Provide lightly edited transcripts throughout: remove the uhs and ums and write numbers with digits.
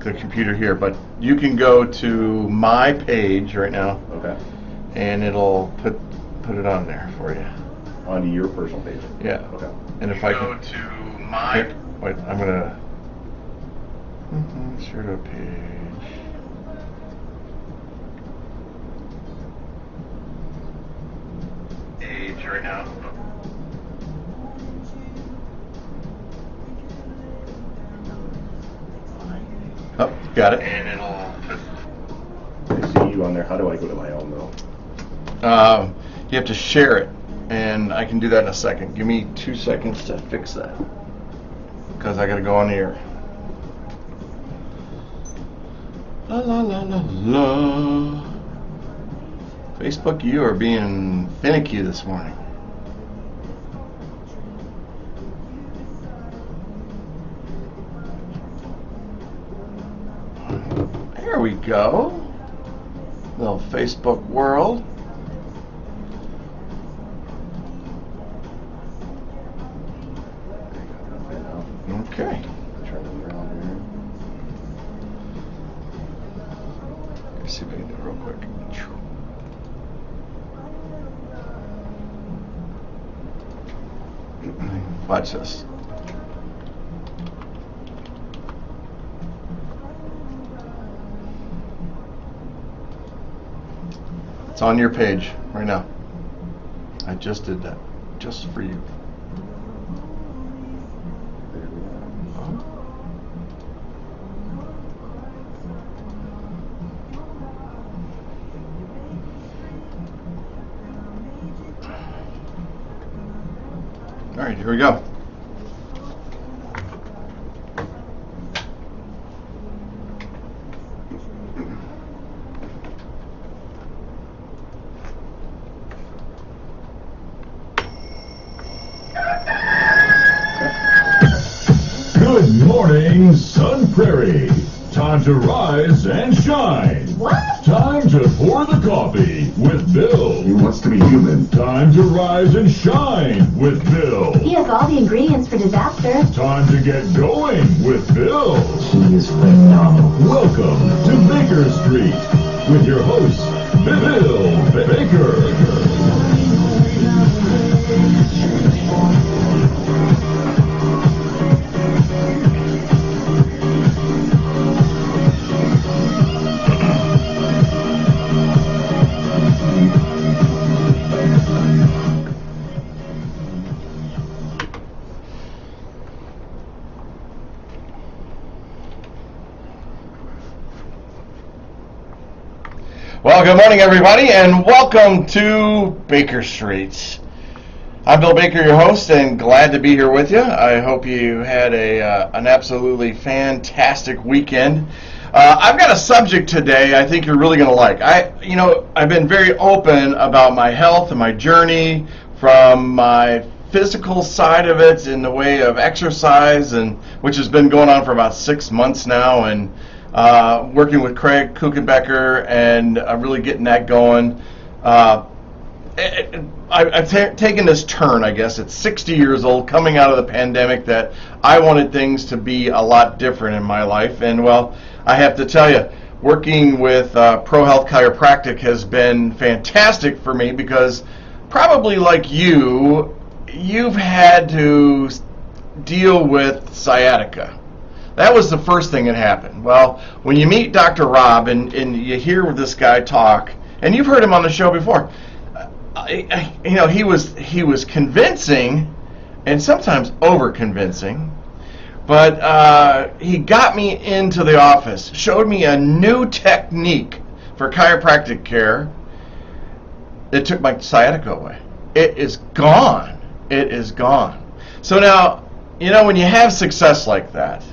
the computer here, but you can go to my page right now. Okay. And it'll put it on there for you. On your personal page. Yeah. Okay. And if I go to my wait, I'm gonna share to a page. Page right now. Oh, got it. And it'll put. I see you on there. How do I go to my own though? You have to share it, and I can do that in a second. Give me 2 seconds to fix that, because I gotta go on the air. La la la la la. Facebook, you are being finicky this morning. There we go. Little Facebook world. Okay. Let's see if we can do it real quick. Watch this. It's on your page right now. I just did that, just for you. All right, here we go. Good morning, Sun Prairie. Time to rise and shine. What? Time to pour the coffee with Bill. He wants to be human. Time to rise and shine with Bill. He has all the ingredients for disaster. Time to get going with Bill. He is phenomenal. Welcome to Baker Street with your host, Bill Baker. Well, good morning, everybody, and welcome to Baker Street. I'm Bill Baker, your host, and glad to be here with you. I hope you had an absolutely fantastic weekend. I've got a subject today I think you're really going to like. I've been very open about my health and my journey from my physical side of it in the way of exercise, and which has been going on for about 6 months now, and working with Craig Kuchenbecker and really getting that going. I've taken this turn, I guess, at 60 years old, coming out of the pandemic, that I wanted things to be a lot different in my life. And, well, I have to tell you, working with Pro Health Chiropractic has been fantastic for me, because probably like you've had to deal with sciatica. That was the first thing that happened. Well, when you meet Dr. Rob and you hear this guy talk, and you've heard him on the show before, he was convincing, and sometimes over-convincing, but he got me into the office, showed me a new technique for chiropractic care that took my sciatica away. It is gone. It is gone. So now, when you have success like that,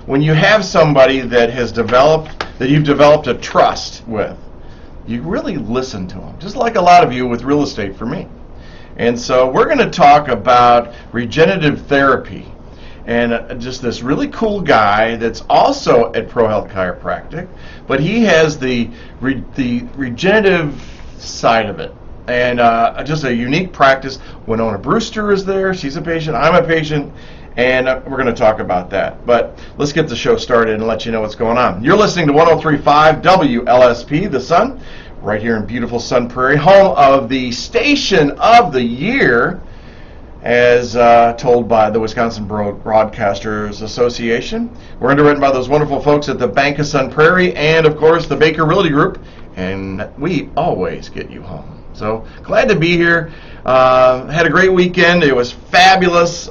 when you have somebody that you've developed a trust with, you really listen to them, just like a lot of you with real estate for me. And so we're going to talk about regenerative therapy, and just this really cool guy that's also at Pro Health Chiropractic, but he has the regenerative side of it, and just a unique practice. Winona Brewster is there. She's a patient. I'm a patient. And we're going to talk about that. But let's get the show started and let you know what's going on. You're listening to 103.5 WLSP, The Sun, right here in beautiful Sun Prairie, home of the Station of the Year, as told by the Wisconsin Broadcasters Association. We're underwritten by those wonderful folks at the Bank of Sun Prairie and, of course, the Baker Realty Group, and we always get you home. So glad to be here. Had a great weekend. It was fabulous.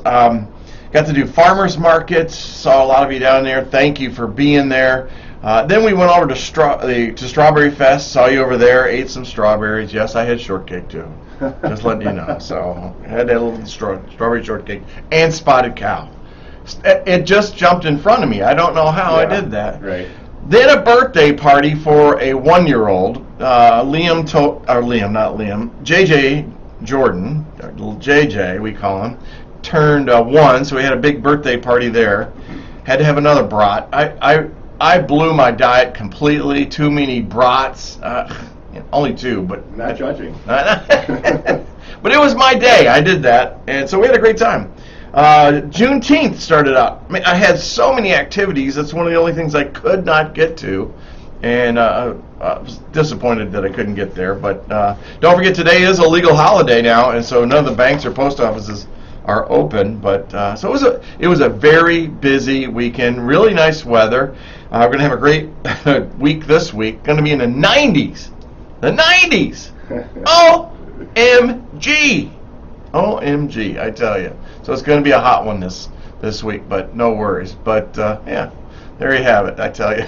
Got to do farmers markets. Saw a lot of you down there. Thank you for being there. Then we went over to Strawberry Fest. Saw you over there. Ate some strawberries. Yes, I had shortcake too. Just letting you know. So I had that little strawberry shortcake and spotted cow. It just jumped in front of me. I don't know how I did that. Right. Then a birthday party for a 1-year-old, JJ Jordan, little JJ we call him, turned 1, so we had a big birthday party there. Had to have another brat. I blew my diet completely. Too many brats. Only 2, but Not judging. but it was my day. I did that, and so we had a great time. Juneteenth started out. I mean, I had so many activities. That's one of the only things I could not get to, and I was disappointed that I couldn't get there. But don't forget, today is a legal holiday now, and so none of the banks or post offices are open. But so it was a very busy weekend. Really nice weather. We're going to have a great week this week. Going to be in the 90s. The 90s. OMG. OMG, I tell you. So it's going to be a hot one this week, but no worries. But yeah, there you have it, I tell you.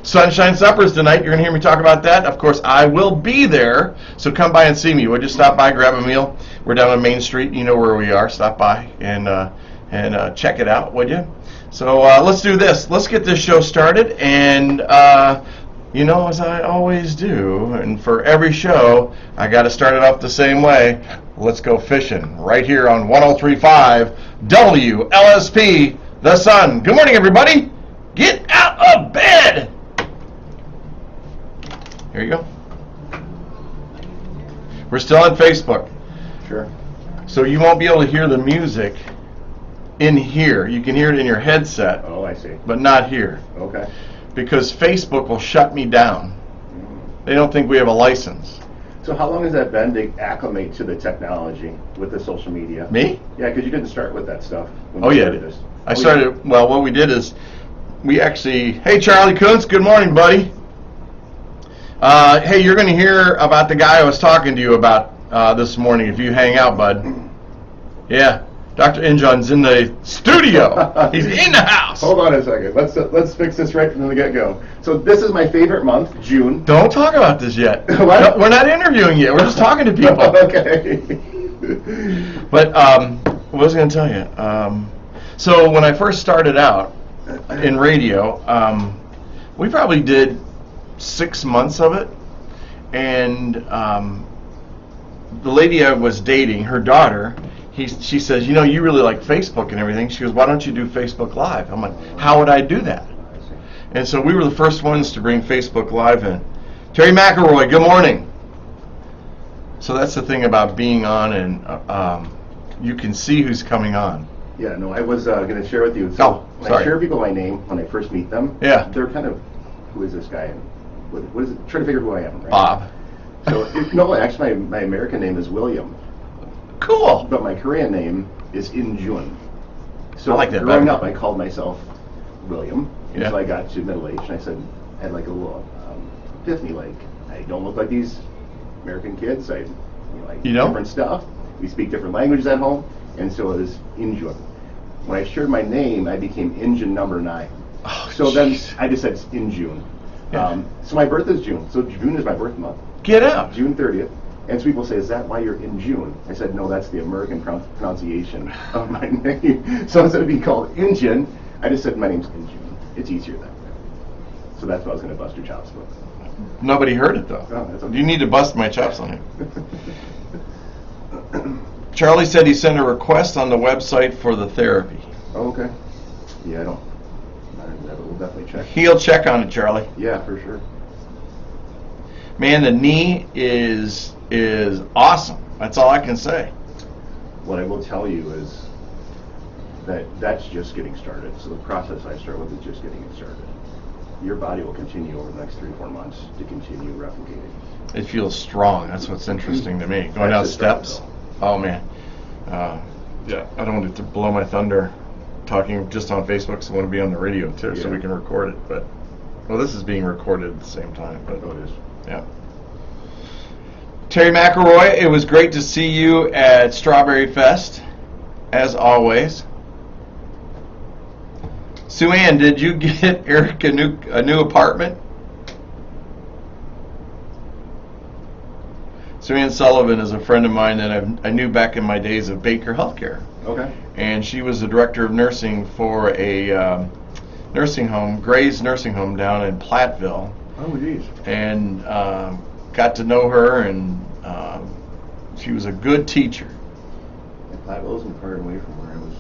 Sunshine Suppers tonight. You're going to hear me talk about that. Of course, I will be there, so come by and see me. Would you stop by, grab a meal? We're down on Main Street. You know where we are. Stop by and check it out, would you? So let's do this. Let's get this show started. And, as I always do, and for every show, I got to start it off the same way. Let's go fishing right here on 103.5 WLSP, The Sun. Good morning, everybody. Get out of bed. Here you go. We're still on Facebook. Sure. So you won't be able to hear the music in here. You can hear it in your headset. Oh, I see. But not here. Okay. Because Facebook will shut me down. They don't think we have a license. So how long has that been to acclimate to the technology with the social media? Me? Yeah, because you didn't start with that stuff. When Oh, you yeah. started this. I started, well, what we did is we actually, hey, Charlie Kuntz, good morning, buddy. Hey, you're going to hear about the guy I was talking to you about this morning if you hang out, bud. Yeah. Dr. InJun's in the studio. He's in the house. Hold on a second. Let's fix this right from the get-go. So this is my favorite month, June. Don't talk about this yet. What? No, we're not interviewing yet. We're just talking to people. Okay. But what was I going to tell you? So when I first started out in radio, we probably did 6 months of it. And the lady I was dating, her daughter, she says, you really like Facebook and everything. She goes, why don't you do Facebook Live? I'm like, how would I do that? And so we were the first ones to bring Facebook Live in. Terry McElroy, good morning. So that's the thing about being on, and you can see who's coming on. Yeah, no, I was going to share with you. So when sorry. I share people my name when I first meet them, Yeah. they're kind of, who is this guy? And what is it? Try to figure who I am, right? Bob. So, no, actually, my American name is William. Cool. But my Korean name is InJun. So I like that growing better. up, I called myself William. And Yeah. so I got to middle age, and I said, I had like a little epiphany, like, I don't look like these American kids. I like different stuff. We speak different languages at home, and so it is InJun. When I shared my name, I became InJun number 9. Oh, so then jeez. I just said it's InJun. Yeah. So my birth is June. So June is my birth month. Get out. June 30th. And so people say, is that why you're in June? I said, no, that's the American pronunciation of my name. So instead of being called InJun, I just said my name's InJun. It's easier that way. So that's what I was going to bust your chops with. Nobody heard it, though. Oh, that's okay. You need to bust my chops on it. Charlie said he sent a request on the website for the therapy. Oh, okay. Yeah, I don't. We'll definitely check. He'll check on it, Charlie. Yeah, for sure. Man, the knee is awesome. That's all I can say. What I will tell you is that's just getting started. So the process I start with is just getting it started. Your body will continue over the next 3 to 4 months to continue replicating. It feels strong. That's what's interesting to me. Going down steps. Oh man. Yeah, I don't want it to blow my thunder talking just on Facebook, so I want to be on the radio too, so we can record it. But well, this is being recorded at the same time. But it is. Yeah. Terry McElroy, it was great to see you at Strawberry Fest, as always. Sue Ann, did you get Eric a new apartment? Sue Ann Sullivan is a friend of mine that I knew back in my days of Baker Healthcare. Okay. And she was the director of nursing for a nursing home, Gray's Nursing Home down in Platteville. Oh, geez. And got to know her, and she was a good teacher. And Platteville isn't far away from where I was.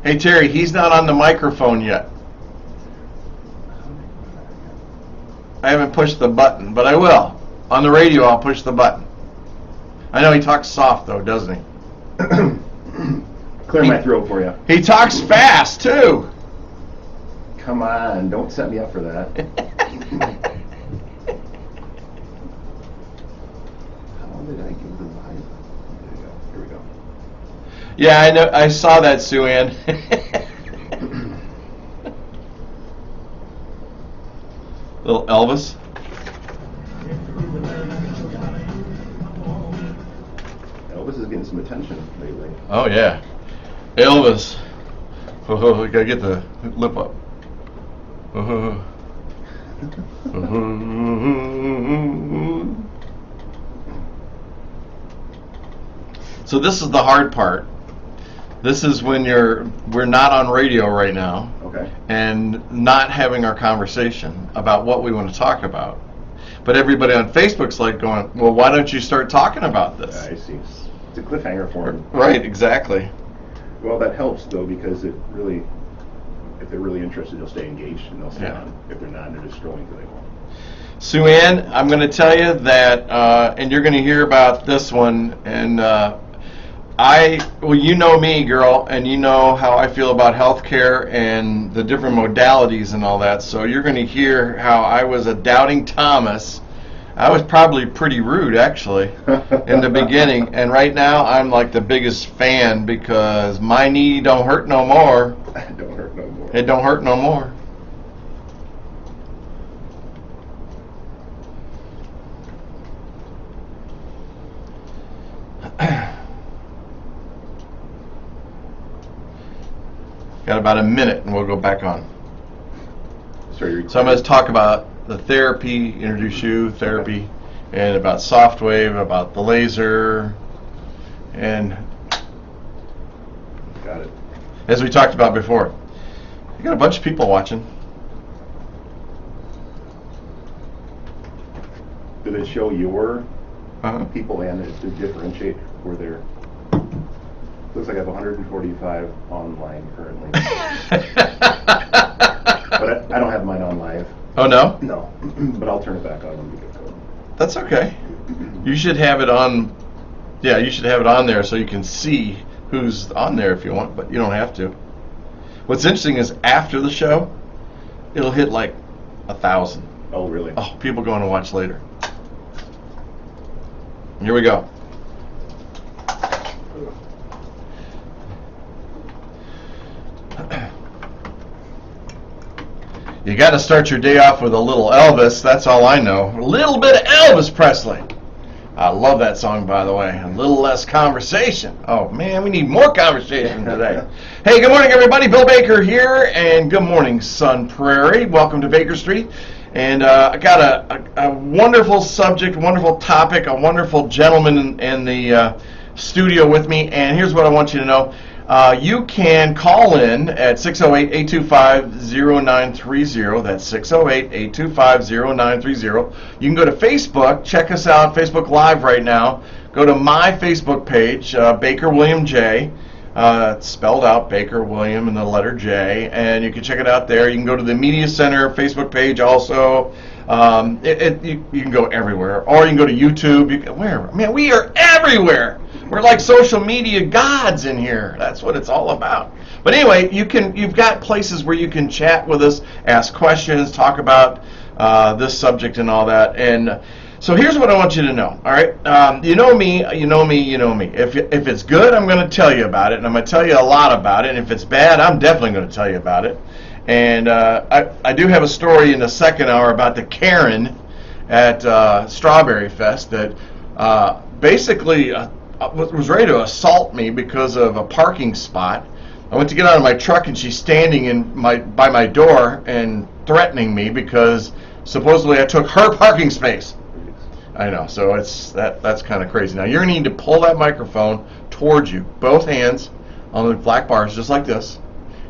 Hey Terry, he's not on the microphone yet. I haven't pushed the button, but I will. On the radio, I'll push the button. I know he talks soft, though, doesn't he? Clear my throat for you. He talks fast, too. Come on, don't set me up for that. How did I give the live? There we go. Here we go. Yeah, I know. I saw that, Sue Ann. Little Elvis. Elvis is getting some attention lately. Oh yeah, Elvis. Oh, we gotta get the lip up. So this is the hard part. This is when we're not on radio right now. Okay. And not having our conversation about what we want to talk about. But everybody on Facebook's like going, well, why don't you start talking about this? I see. It's a cliffhanger for them. Right, exactly. Well, that helps, though, because it really, if they're really interested, they'll stay engaged and they'll stay on. If they're not, they're just scrolling till they won't. Sue Ann, I'm going to tell you that, and you're going to hear about this one, and well, you know me, girl, and you know how I feel about healthcare and the different modalities and all that. So you're going to hear how I was a doubting Thomas. I was probably pretty rude, actually, in the beginning. And right now, I'm like the biggest fan because my knee don't hurt no more. It don't hurt no more. It don't hurt no more. Got about a minute, and we'll go back on. So I'm going to talk about the therapy, introduce you, therapy, and about SoftWave, about the laser, and got it. As we talked about before, you got a bunch of people watching. Did it show your people and to differentiate where they're? Looks like I have 145 online currently. But I don't have mine on live. Oh, no? No. But I'll turn it back on when we get going. That's okay. You should have it on. Yeah, you should have it on there so you can see who's on there if you want, but you don't have to. What's interesting is after the show, it'll hit like 1,000. Oh, really? Oh, people going to watch later. Here we go. You got to start your day off with a little Elvis. That's all I know. A little bit of Elvis Presley. I love that song, by the way. A little less conversation. Oh, man, we need more conversation today. Hey, good morning, everybody. Bill Baker here, and good morning, Sun Prairie. Welcome to Baker Street. And I got a wonderful subject, wonderful topic, a wonderful gentleman in the studio with me. And here's what I want you to know. You can call in at 608-825-0930. That's 608-825-0930. You can go to Facebook. Check us out, Facebook Live right now. Go to my Facebook page, Baker William J. It's spelled out, Baker William and the letter J, and you can check it out there. You can go to the Media Center Facebook page also. You can go everywhere, or you can go to YouTube. Where? Man, we are everywhere. We're like social media gods in here. That's what it's all about. But anyway, you've got places where you can chat with us, ask questions, talk about this subject and all that. And so here's what I want you to know. All right, you know me. If it's good, I'm going to tell you about it, and I'm going to tell you a lot about it. And if it's bad, I'm definitely going to tell you about it. And I do have a story in the second hour about the Karen at Strawberry Fest that basically was ready to assault me because of a parking spot. I went to get out of my truck, and she's standing by my door and threatening me because supposedly I took her parking space. I know, so that's kind of crazy. Now you're going to need to pull that microphone towards you, both hands on the black bars, just like this,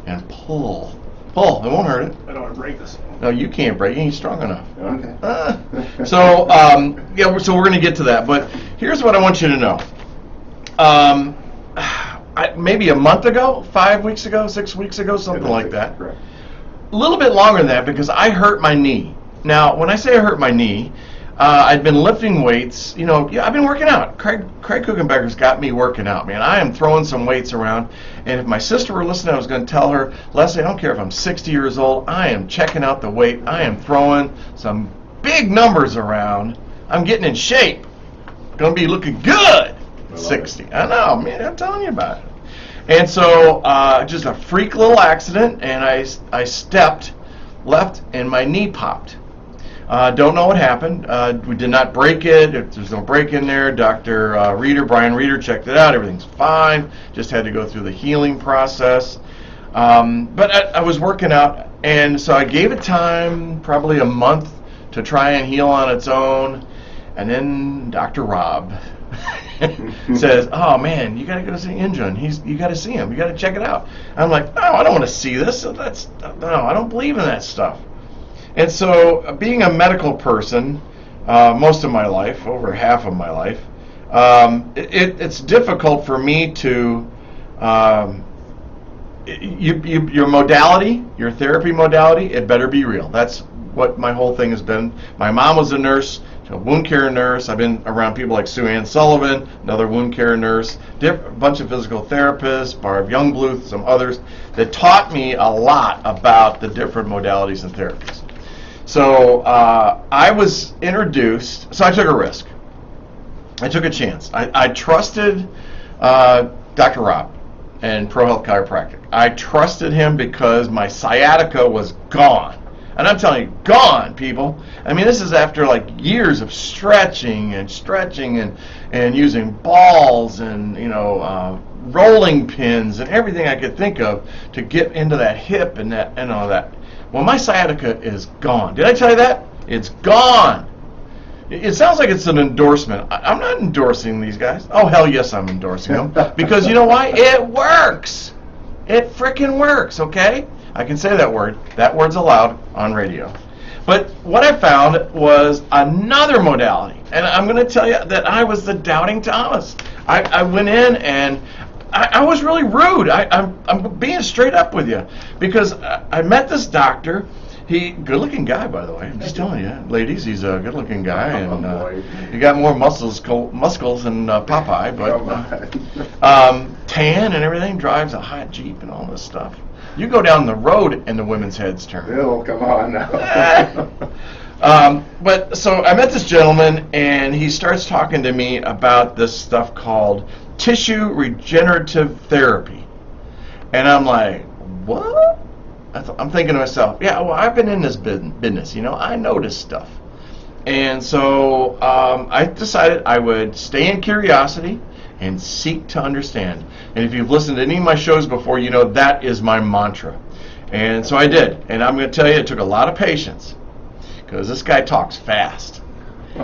and pull. Pull. It won't hurt it. I don't want to break this. No, you can't break it. You're strong enough. Okay. So we're going to get to that. But here's what I want you to know. Maybe a month ago, 5 weeks ago, 6 weeks ago, something like that. Correct. A little bit longer than that because I hurt my knee. Now, when I say I hurt my knee, I'd been lifting weights. I've been working out. Craig Kuchenbecker's got me working out, man. I am throwing some weights around. And if my sister were listening, I was going to tell her, Leslie, I don't care if I'm 60 years old. I am checking out the weight. I am throwing some big numbers around. I'm getting in shape. Going to be looking good at 60. I know, man. I'm telling you about it. And so just a freak little accident, and I stepped left, and my knee popped. Don't know what happened. We did not break it. There's no break in there. Dr. Brian Reeder, checked it out. Everything's fine. Just had to go through the healing process. But I was working out, and so I gave it time, probably a month, to try and heal on its own. And then Dr. Rob says, "Oh man, you got to go see InJun. You got to see him. You got to check it out." I'm like, "No, I don't want to see this. No, I don't believe in that stuff." And so, being a medical person, most of my life, over half of my life, it's difficult for me to your modality, your therapy modality, it better be real. That's what my whole thing has been. My mom was a nurse, a wound care nurse. I've been around people like Sue Ann Sullivan, another wound care nurse, a bunch of physical therapists, Barb Youngbluth, some others, that taught me a lot about the different modalities and therapies. So I was introduced, so I took a risk. I took a chance. I trusted Dr. Rob and ProHealth Chiropractic. I trusted him because my sciatica was gone. And I'm telling you, gone, people. I mean, this is after like years of stretching and using balls and, rolling pins and everything I could think of to get into that hip and all that. Well, my sciatica is gone. Did I tell you that? It's gone. It sounds like it's an endorsement. I'm not endorsing these guys. Oh, hell yes, I'm endorsing them. Because you know why? It works. It frickin' works, okay? I can say that word. That word's allowed on radio. But what I found was another modality. And I'm going to tell you that I was the doubting Thomas. I went in and I was really rude. I'm being straight up with you. Because I met this doctor. Good-looking guy, by the way. I'm just telling you, ladies, he's a good-looking guy, and he got more muscles than Popeye, but tan and everything. Drives a hot Jeep and all this stuff. You go down the road and the women's heads turn. Oh, come on now. But so I met this gentleman, and he starts talking to me about this stuff called tissue regenerative therapy, and I'm like, what? I'm thinking to myself, yeah, well, I've been in this business, I know this stuff. And so I decided I would stay in curiosity and seek to understand. And if you've listened to any of my shows before, you know that is my mantra. And so I did. And I'm going to tell you, it took a lot of patience because this guy talks fast.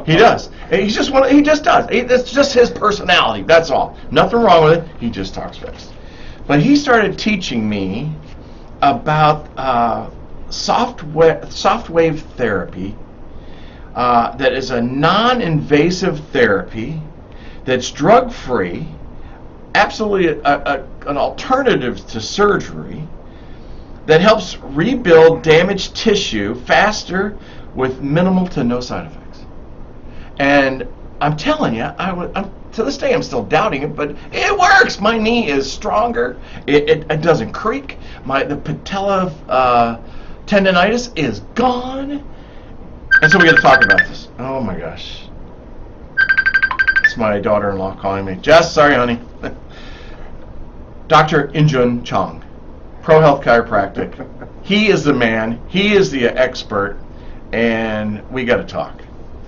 He does. He just does. It's just his personality. That's all. Nothing wrong with it. He just talks fast. But he started teaching me about soft wave therapy that is a non-invasive therapy that's drug-free, absolutely an alternative to surgery that helps rebuild damaged tissue faster with minimal to no side effects. And I'm telling you, to this day I'm still doubting it, but it works. My knee is stronger. It doesn't creak. The patella tendonitis is gone. And so we got to talk about this. Oh my gosh. It's my daughter-in-law calling me. Jess, sorry honey. Dr. InJun Chong, Pro Health Chiropractic. He is the man. He is the expert. And we got to talk.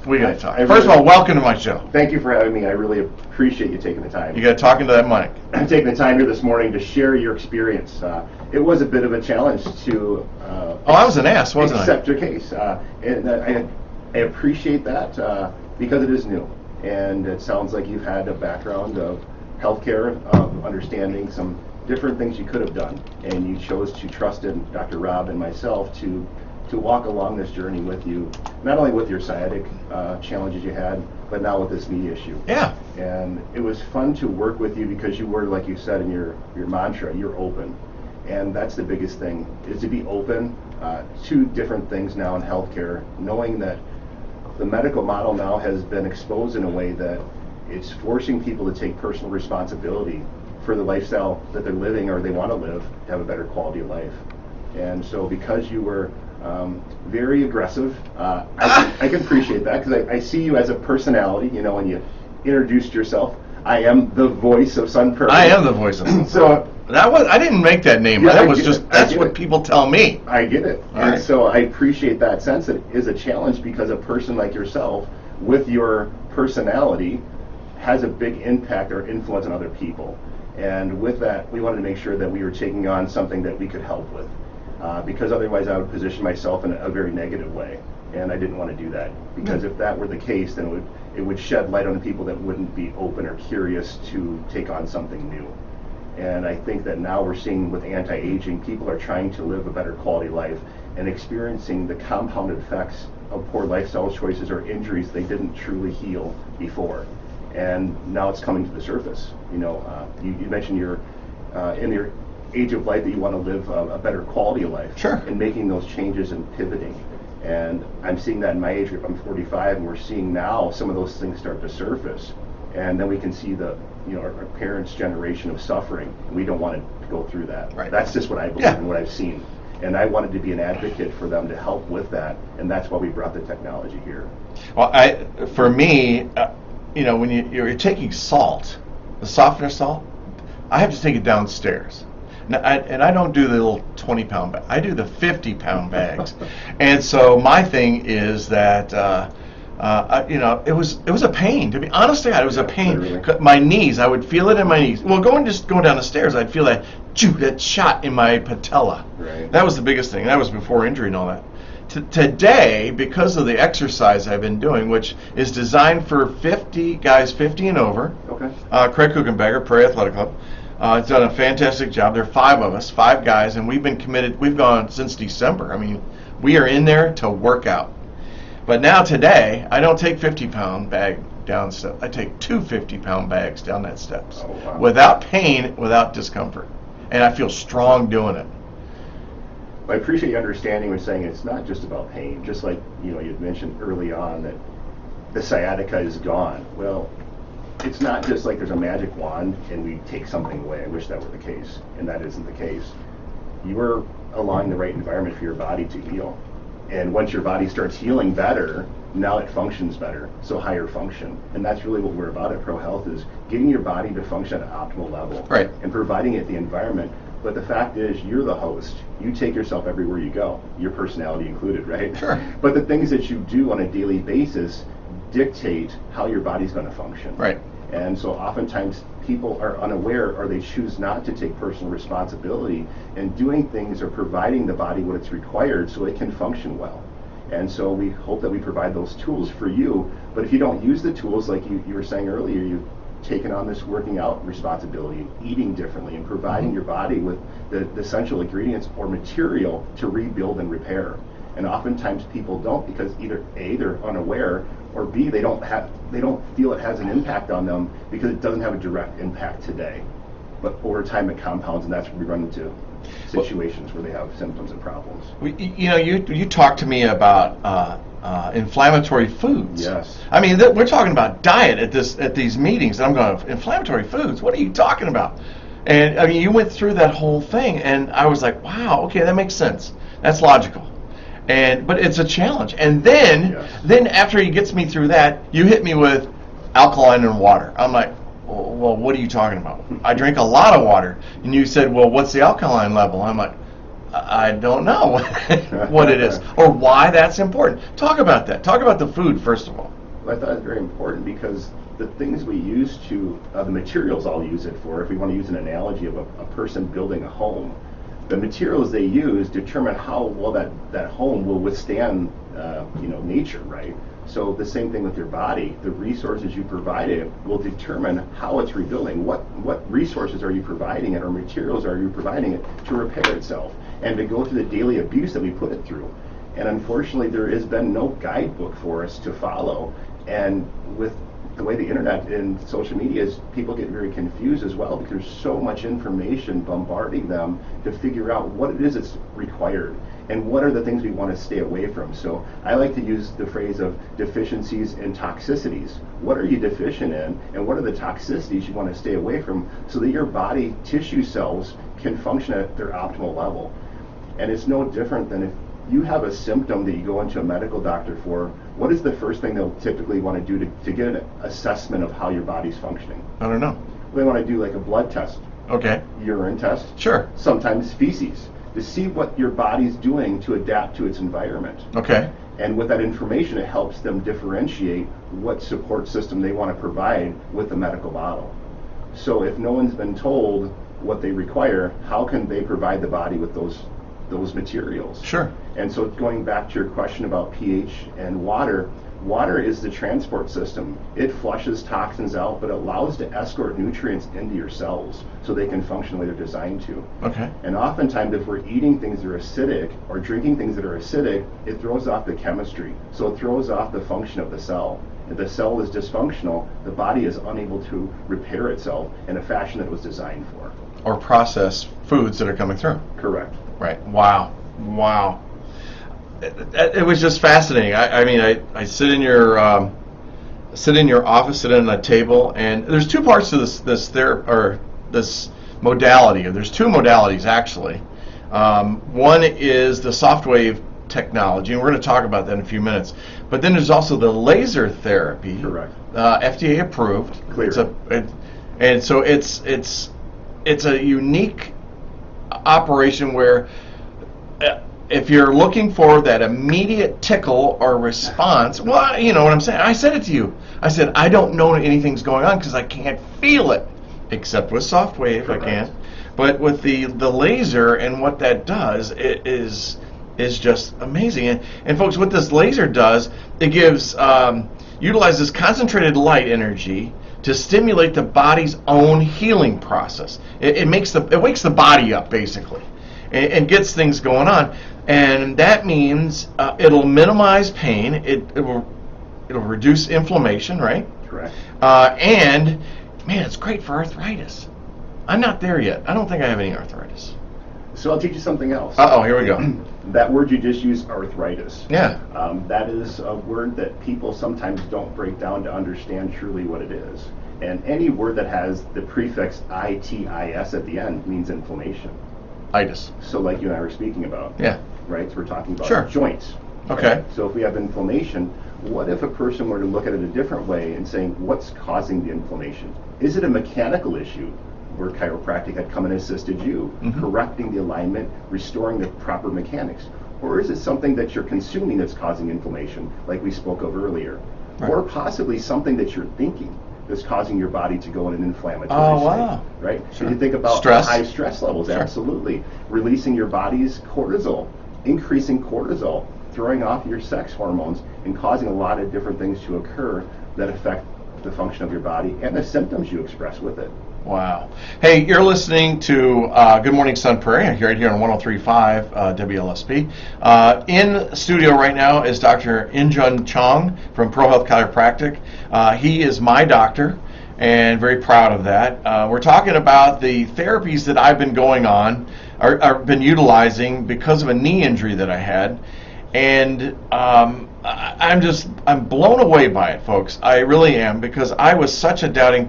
First of all, welcome to my show. Thank you for having me. I really appreciate you taking the time. You got to talk into that mic. I'm taking the time here this morning to share your experience. It was a bit of a challenge to I was an ass, wasn't I? Accept your case. And I appreciate that because it is new. And it sounds like you've had a background of healthcare, of understanding some different things you could have done. And you chose to trust in Dr. Rob and myself to walk along this journey with you, not only with your sciatic challenges you had, but now with this knee issue. Yeah. And it was fun to work with you because you were, like you said in your mantra, you're open. And that's the biggest thing, is to be open to different things now in healthcare, knowing that the medical model now has been exposed in a way that it's forcing people to take personal responsibility for the lifestyle that they're living or they want to live to have a better quality of life. And so because you were very aggressive, I can appreciate that because I see you as a personality. You know, when you introduced yourself, I am the voice of Sun Prairie. I am the voice of Sun Prairie. So I didn't make that name. Yeah, That's what people tell me. I get it. And so I appreciate that sense. It is a challenge because a person like yourself, with your personality, has a big impact or influence on other people. And with that, we wanted to make sure that we were taking on something that we could help with. Because otherwise I would position myself in a very negative way, and I didn't want to do that. Because if that were the case, then it would shed light on the people that wouldn't be open or curious to take on something new. And I think that now we're seeing with anti-aging, people are trying to live a better quality life and experiencing the compounded effects of poor lifestyle choices or injuries they didn't truly heal before. And now it's coming to the surface. You know, you mentioned you're in your age of life that you want to live a better quality of life. Sure. And making those changes and pivoting. And I'm seeing that in my age group. I'm 45, and we're seeing now some of those things start to surface. And then we can see our parents' generation of suffering. And we don't want to go through that. Right. That's just what I believe and what I've seen. And I wanted to be an advocate for them to help with that. And that's why we brought the technology here. Well, for me, when you're taking salt, the softener salt, I have to take it downstairs. And I don't do the little 20-pound bag. I do the 50-pound bags. And so my thing is that, it was a pain. To be honest, it was a pain. Literally. My knees, I would feel it in my knees. Well, going down the stairs, I'd feel that shot in my patella. Right. That was the biggest thing. That was before injury and all that. Today, because of the exercise I've been doing, which is designed for 50 and over, Okay. Craig Kuchenberger, Prairie Athletic Club, has done a fantastic job. There are 5 of us, 5 guys, and we've been committed. We've gone since December. I mean, we are in there to work out. But now today, I don't take 50-pound bag down steps. I take 2 50-pound bags down that steps. Oh, wow. Without pain, without discomfort. And I feel strong doing it. I appreciate your understanding when saying it's not just about pain. Just like you'd mentioned early on that the sciatica is gone. Well, it's not just like there's a magic wand and we take something away. I wish that were the case, and that isn't the case. You are allowing the right environment for your body to heal. And once your body starts healing better, now it functions better, so higher function. And that's really what we're about at Pro Health, is getting your body to function at an optimal level. Right. And providing it the environment. But the fact is, you're the host. You take yourself everywhere you go, your personality included, right? Sure. But the things that you do on a daily basis dictate how your body's going to function. Right. And so oftentimes people are unaware, or they choose not to take personal responsibility in doing things or providing the body what it's required so it can function well. And so we hope that we provide those tools for you. But if you don't use the tools, like you were saying earlier, you've taken on this working out responsibility, eating differently, and providing your body with the essential ingredients or material to rebuild and repair. And oftentimes people don't, because either A, they're unaware, or B, they don't feel it has an impact on them because it doesn't have a direct impact today. but over time it compounds, and that's where we run into situations where they have symptoms and problems. You talked to me about inflammatory foods. Yes. I mean, we're talking about diet at these meetings, and I'm going, inflammatory foods? What are you talking about? And I mean, you went through that whole thing, and I was like, wow, okay, that makes sense. That's logical. But it's a challenge. And then after he gets me through that, you hit me with alkaline and water. I'm like, well, what are you talking about? I drink a lot of water. And you said, well, what's the alkaline level? I'm like, I don't know what it is or why that's important. Talk about that. Talk about the food, first of all. Well, I thought it was very important because the things we use the materials I'll use it for, if we want to use an analogy of a person building a home, the materials they use determine how well that home will withstand nature, right? So the same thing with your body. The resources you provide it will determine how it's rebuilding. What resources are you providing it, or materials are you providing it to repair itself and to go through the daily abuse that we put it through. And unfortunately, there has been no guidebook for us to follow. And with the way the internet and social media is, people get very confused as well because there's so much information bombarding them to figure out what it is that's required and what are the things we want to stay away from. So I like to use the phrase of deficiencies and toxicities. What are you deficient in, and what are the toxicities you want to stay away from so that your body tissue cells can function at their optimal level? And it's no different than if you have a symptom that you go into a medical doctor for. What is the first thing they'll typically want to do to get an assessment of how your body's functioning? I don't know. They want to do like a blood test. Okay. Urine test. Sure. Sometimes feces, to see what your body's doing to adapt to its environment. Okay. And with that information, it helps them differentiate what support system they want to provide with the medical model. So if no one's been told what they require, how can they provide the body with those materials? Sure. And so going back to your question about pH and water is the transport system. It flushes toxins out, but it allows to escort nutrients into your cells so they can function the way they're designed to. Okay. And oftentimes if we're eating things that are acidic or drinking things that are acidic, it throws off the chemistry. So it throws off the function of the cell. If the cell is dysfunctional, the body is unable to repair itself in a fashion that it was designed for. Or process foods that are coming through. Correct. Right. Wow. It was just fascinating. I mean, I sit in your office, sit in a table, and there's two parts to this modality. There's two modalities actually. One is the soft wave technology, and we're going to talk about that in a few minutes. But then there's also the laser therapy. Correct. FDA approved. Clear. And so it's a unique operation where if you're looking for that immediate tickle or response, well, you know what I'm saying. I said it to you. I said, I don't know anything's going on because I can't feel it, except with soft wave. Correct. I can. But with the laser and what that does, it is just amazing. And folks, what this laser does, it gives utilizes concentrated light energy to stimulate the body's own healing process. It wakes the body up basically, and gets things going on. And that means it'll minimize pain. It'll reduce inflammation, right? Correct. And man, it's great for arthritis. I'm not there yet. I don't think I have any arthritis. So I'll teach you something else. Here we go. That word you just used, arthritis. Yeah. That is a word that people sometimes don't break down to understand truly what it is. And any word that has the prefix itis at the end means inflammation. Itis. So like you and I were speaking about. Yeah. Right? So we're talking about joints. Okay. So if we have inflammation, what if a person were to look at it a different way and saying, what's causing the inflammation? Is it a mechanical issue where chiropractic had come and assisted you, correcting the alignment, restoring the proper mechanics? Or is it something that you're consuming that's causing inflammation, like we spoke of earlier? Right. Or possibly something that you're thinking that's causing your body to go in an inflammatory state, right? Sure. So you think about stress. High stress levels, absolutely. Releasing your body's cortisol, increasing cortisol, throwing off your sex hormones, and causing a lot of different things to occur that affect the function of your body and the symptoms you express with it. Wow. Hey, you're listening to Good Morning Sun Prairie right here on 103.5 WLSP. In studio right now is Dr. InJun Chong from Pro Health Chiropractic. He is my doctor, and very proud of that. We're talking about the therapies that I've been going on, or been utilizing because of a knee injury that I had, and I'm blown away by it, folks. I really am, because I was such a doubting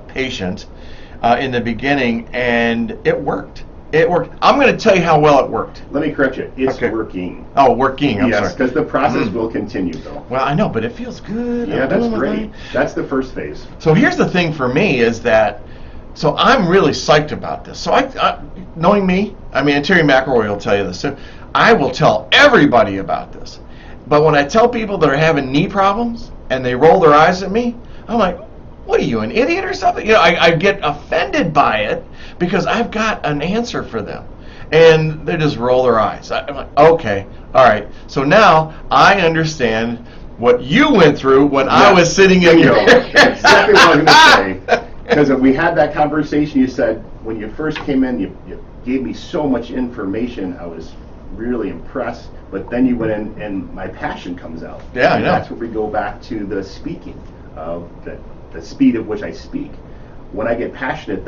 patient in the beginning, and it worked. It worked. I'm going to tell you how well it worked. Let me correct you. It's working. Oh, working. I'm yes, sorry. because the process will continue, though. Well, I know, but it feels good. Yeah, that's great. That's the first phase. So here's the thing for me is that, so I'm really psyched about this. So I knowing me, I mean, and Terry McElroy will tell you this too, I will tell everybody about this. But when I tell people that are having knee problems and they roll their eyes at me, I'm like, what are you, an idiot or something? You know, I get offended by it because I've got an answer for them. And they just roll their eyes. I'm like, okay, all right. So now I understand what you went through when I was sitting in your... Exactly what I was going to say. Because we had that conversation, you said, when you first came in, you gave me so much information. I was really impressed. But then you went in and my passion comes out. Yeah, I know. That's where we go back to the speaking, of the speed at which I speak. When I get passionate,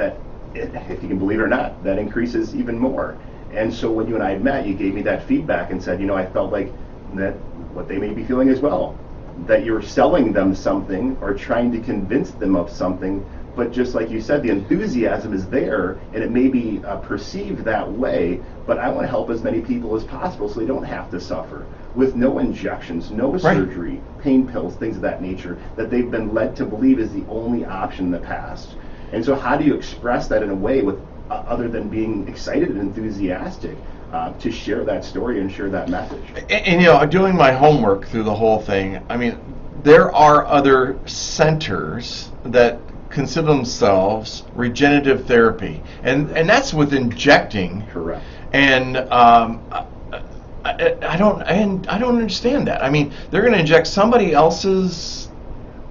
if you can believe it or not, that increases even more. And so when you and I had met, you gave me that feedback and said, I felt like that what they may be feeling as well, that you're selling them something or trying to convince them of something, but just like you said, the enthusiasm is there, and it may be perceived that way, but I want to help as many people as possible so they don't have to suffer with no injections, no surgery, pain pills, things of that nature, that they've been led to believe is the only option in the past. And so how do you express that in a way with other than being excited and enthusiastic to share that story and share that message? And doing my homework through the whole thing, I mean, there are other centers that consider themselves regenerative therapy, and that's with injecting. Correct. And I don't understand that. I mean, they're going to inject somebody else's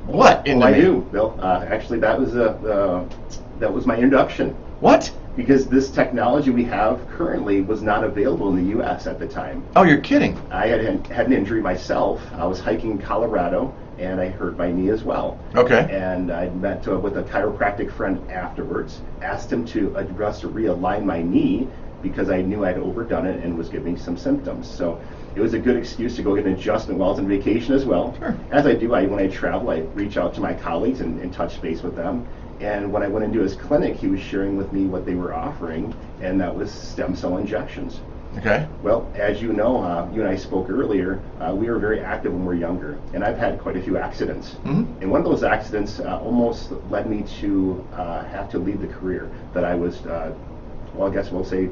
what into me? I do, Bill. Actually, that was my introduction. What? Because this technology we have currently was not available in the U.S. at the time. Oh, you're kidding. I had an injury myself. I was hiking in Colorado, and I hurt my knee as well. Okay. And I met with a chiropractic friend afterwards, asked him to address or realign my knee because I knew I'd overdone it and was giving some symptoms. So it was a good excuse to go get an adjustment while I was on vacation as well. Sure. As I do, when I travel, I reach out to my colleagues and touch base with them. And when I went into his clinic, he was sharing with me what they were offering, and that was stem cell injections. Okay. Well, as you know, you and I spoke earlier, we were very active when we were younger, and I've had quite a few accidents. Mm-hmm. And one of those accidents almost led me to have to leave the career that I was, I guess we'll say,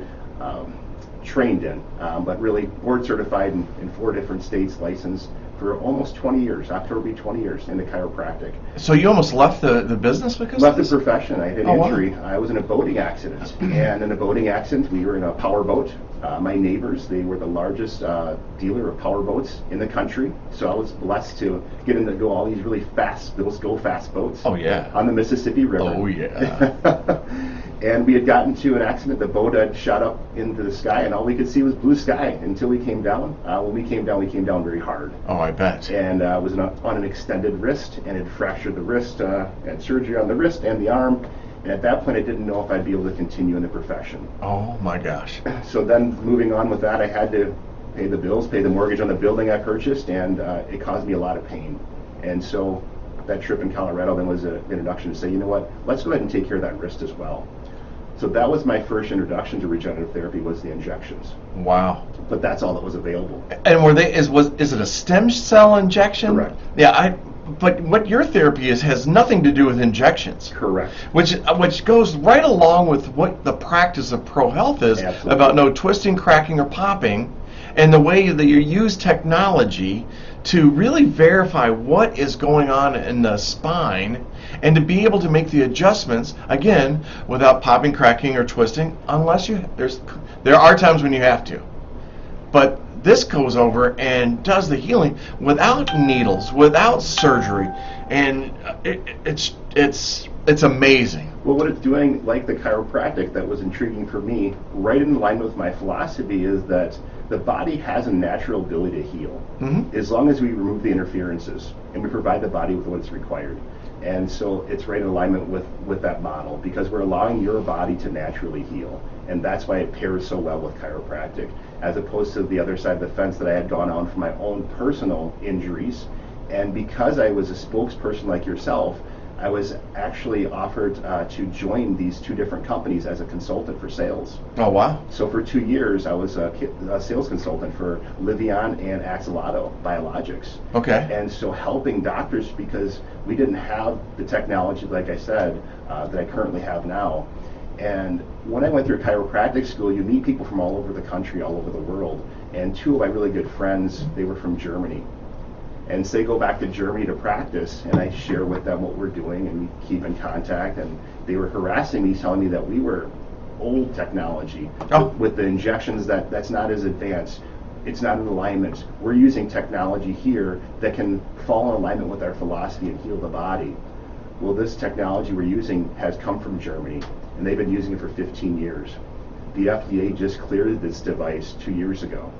trained in, but really board certified in 4 different states, licensed for almost 20 years. October will be 20 years in the chiropractic. So you almost left the business because left the profession. I had an injury. Wow. I was in a boating accident, and in a boating accident, we were in a power boat. My neighbors, they were the largest dealer of power boats in the country, so I was blessed to get in to go all these really fast, those go fast boats. Oh yeah. On the Mississippi River. Oh yeah. And we had gotten to an accident. The boat had shot up into the sky, and all we could see was blue sky until we came down. When we came down very hard. Oh, I bet. And was on an extended wrist, and it fractured the wrist, had surgery on the wrist and the arm. And at that point, I didn't know if I'd be able to continue in the profession. Oh, my gosh. So then, moving on with that, I had to pay the bills, pay the mortgage on the building I purchased, and it caused me a lot of pain. And so that trip in Colorado then was an introduction to say, you know what, let's go ahead and take care of that wrist as well. So that was my first introduction to regenerative therapy, was the injections. Wow. But that's all that was available. And is it a stem cell injection? Correct. Yeah, but what your therapy has nothing to do with injections. Correct. Which goes right along with what the practice of pro health is. Absolutely. About no twisting, cracking, or popping, and the way that you use technology to really verify what is going on in the spine, and to be able to make the adjustments again without popping, cracking, or twisting, unless there are times when you have to. But this goes over and does the healing without needles, without surgery, and it's amazing. Well, what it's doing, like the chiropractic, that was intriguing for me, right in line with my philosophy, is that the body has a natural ability to heal, as long as we remove the interferences and we provide the body with what's required. And so it's right in alignment with that model, because we're allowing your body to naturally heal. And that's why it pairs so well with chiropractic, as opposed to the other side of the fence that I had gone on for my own personal injuries. And because I was a spokesperson like yourself, I was actually offered to join these two different companies as a consultant for sales. Oh, wow. So for 2 years, I was a sales consultant for Livion and Axolotl Biologics. Okay. And so helping doctors, because we didn't have the technology, like I said, that I currently have now. And when I went through chiropractic school, you meet people from all over the country, all over the world. And two of my really good friends, they were from Germany. And so they go back to Germany to practice, and I share with them what we're doing, and we keep in contact. And they were harassing me, telling me that we were old technology with the injections, that's not as advanced. It's not in alignment. We're using technology here that can fall in alignment with our philosophy and heal the body. Well, this technology we're using has come from Germany, and they've been using it for 15 years. The FDA just cleared this device 2 years ago.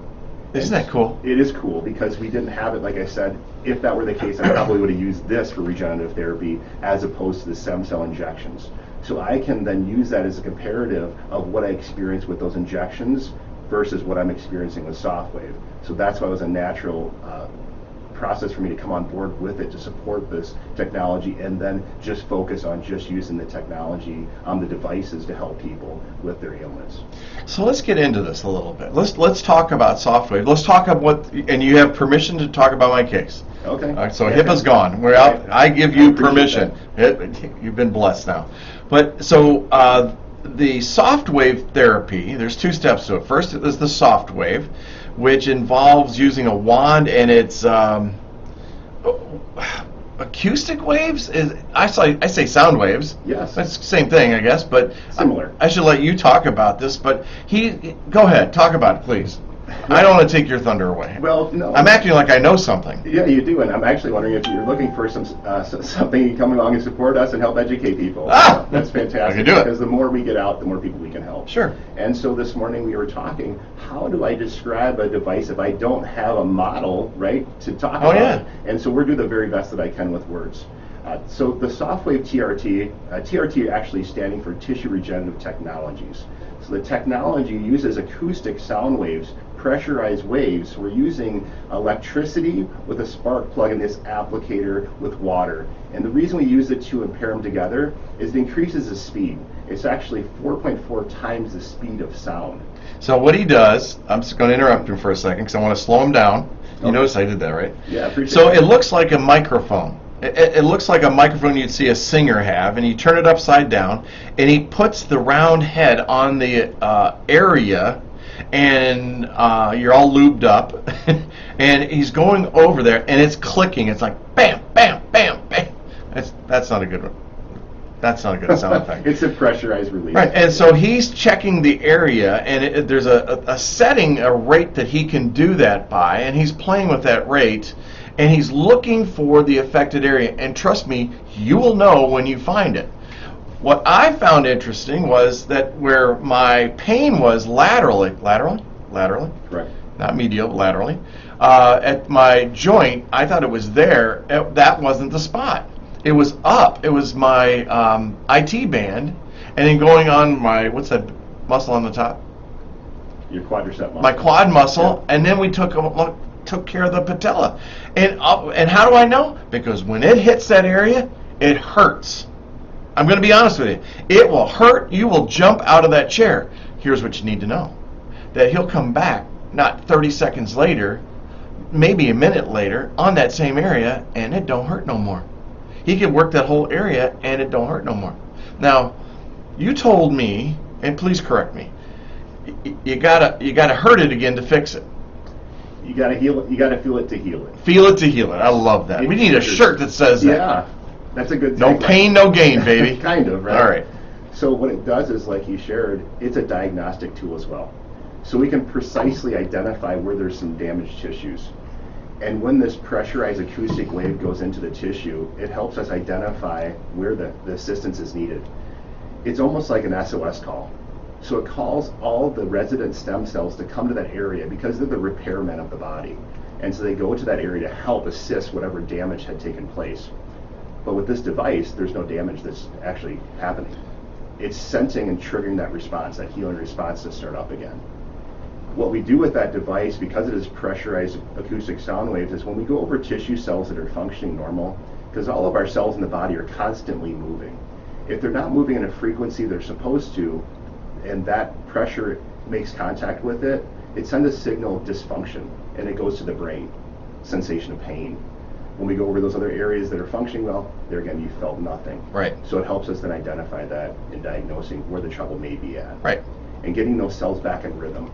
Isn't that cool? It is cool, because we didn't have it. Like I said, if that were the case, I probably would have used this for regenerative therapy as opposed to the stem cell injections. So I can then use that as a comparative of what I experienced with those injections versus what I'm experiencing with SoftWave. So that's why it was a natural process for me to come on board with it, to support this technology, and then just focus on just using the technology on the devices to help people with their ailments. So let's get into this a little bit. Let's talk about SoftWave. Let's talk about and you have permission to talk about my case. Okay. All right, so HIPAA's gone. We're out. I give you permission. You've been blessed now. But so the SoftWave therapy, there's two steps to it. First is the SoftWave, which involves using a wand, and it's acoustic waves. I say sound waves. Yes. That's the same thing, I guess, but Similar. I should let you talk about this. But go ahead, talk about it, please. I don't want to take your thunder away. Well, no. I'm acting like I know something. Yeah, you do, and I'm actually wondering if you're looking for something to come along and support us and help educate people. That's fantastic. I can do it. Because the more we get out, the more people we can help. Sure. And so this morning we were talking, how do I describe a device if I don't have a model, right, to talk about? Yeah. And so we're doing the very best that I can with words. So the SoftWave TRT, TRT actually standing for Tissue Regenerative Technologies. So the technology uses acoustic sound waves, pressurized waves. We're using electricity with a spark plug in this applicator with water. And the reason we use the two and pair them together is it increases the speed. It's actually 4.4 times the speed of sound. So what he does, I'm just going to interrupt him for a second because I want to slow him down. You notice I did that, right? Yeah, I appreciate So that. it looks like a microphone. It looks like a microphone you'd see a singer have, and you turn it upside down, and he puts the round head on the area, and you're all lubed up, and he's going over there, and it's clicking. It's like bam, bam, bam, bam. That's not a good one. That's not a good sound effect. It's a pressurized release. Right, and so he's checking the area, and there's a setting, a rate that he can do that by, and he's playing with that rate, and he's looking for the affected area. And trust me, you will know when you find it. What I found interesting was that where my pain was laterally, Correct. not medial, laterally, at my joint, I thought it was there. That wasn't the spot. It was up. It was my IT band, and then going on my, what's that muscle on the top? Your quadricep muscle. My quad muscle, Yeah. and then we took care of the patella. And how do I know? Because when it hits that area, it hurts. I'm going to be honest with you. It will hurt. You will jump out of that chair. Here's what you need to know. That he'll come back not 30 seconds later, maybe a minute later, on that same area, and it don't hurt no more. He can work that whole area, and it don't hurt no more. Now, you told me, and please correct me, you gotta hurt it again to fix it. You gotta heal it. You gotta feel it to heal it. Feel it to heal it. I love that. We need a shirt that says that. Yeah, that's a good. No tagline. pain, no gain, baby. Kind of, right? All right. So what it does is, like you shared, it's a diagnostic tool as well. So we can precisely identify where there's some damaged tissues. And when this pressurized acoustic wave goes into the tissue, it helps us identify where the assistance is needed. It's almost like an SOS call. So it calls all the resident stem cells to come to that area because they're the repairmen of the body. And so they go to that area to help assist whatever damage had taken place. But with this device, there's no damage that's actually happening. It's sensing and triggering that response, that healing response to start up again. What we do with that device, because it is pressurized acoustic sound waves, is when we go over tissue cells that are functioning normal, because all of our cells in the body are constantly moving. If they're not moving in a frequency they're supposed to, and that pressure makes contact with it, it sends a signal of dysfunction, and it goes to the brain, sensation of pain. When we go over those other areas that are functioning well, there again, you felt nothing. Right. So it helps us then identify that in diagnosing where the trouble may be at. Right. And getting those cells back in rhythm.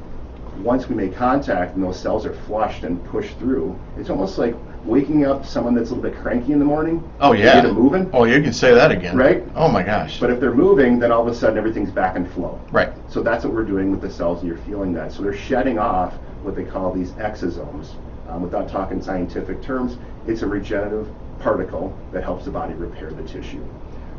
Once we make contact and those cells are flushed and pushed through, it's almost like waking up someone that's a little bit cranky in the morning. Oh, yeah. Get them moving. Oh, you can say that again. Right? Oh, my gosh. But if they're moving, then all of a sudden everything's back in flow. Right. So that's what we're doing with the cells, and you're feeling that. So they're shedding off what they call these exosomes. Without talking scientific terms, it's a regenerative particle that helps the body repair the tissue.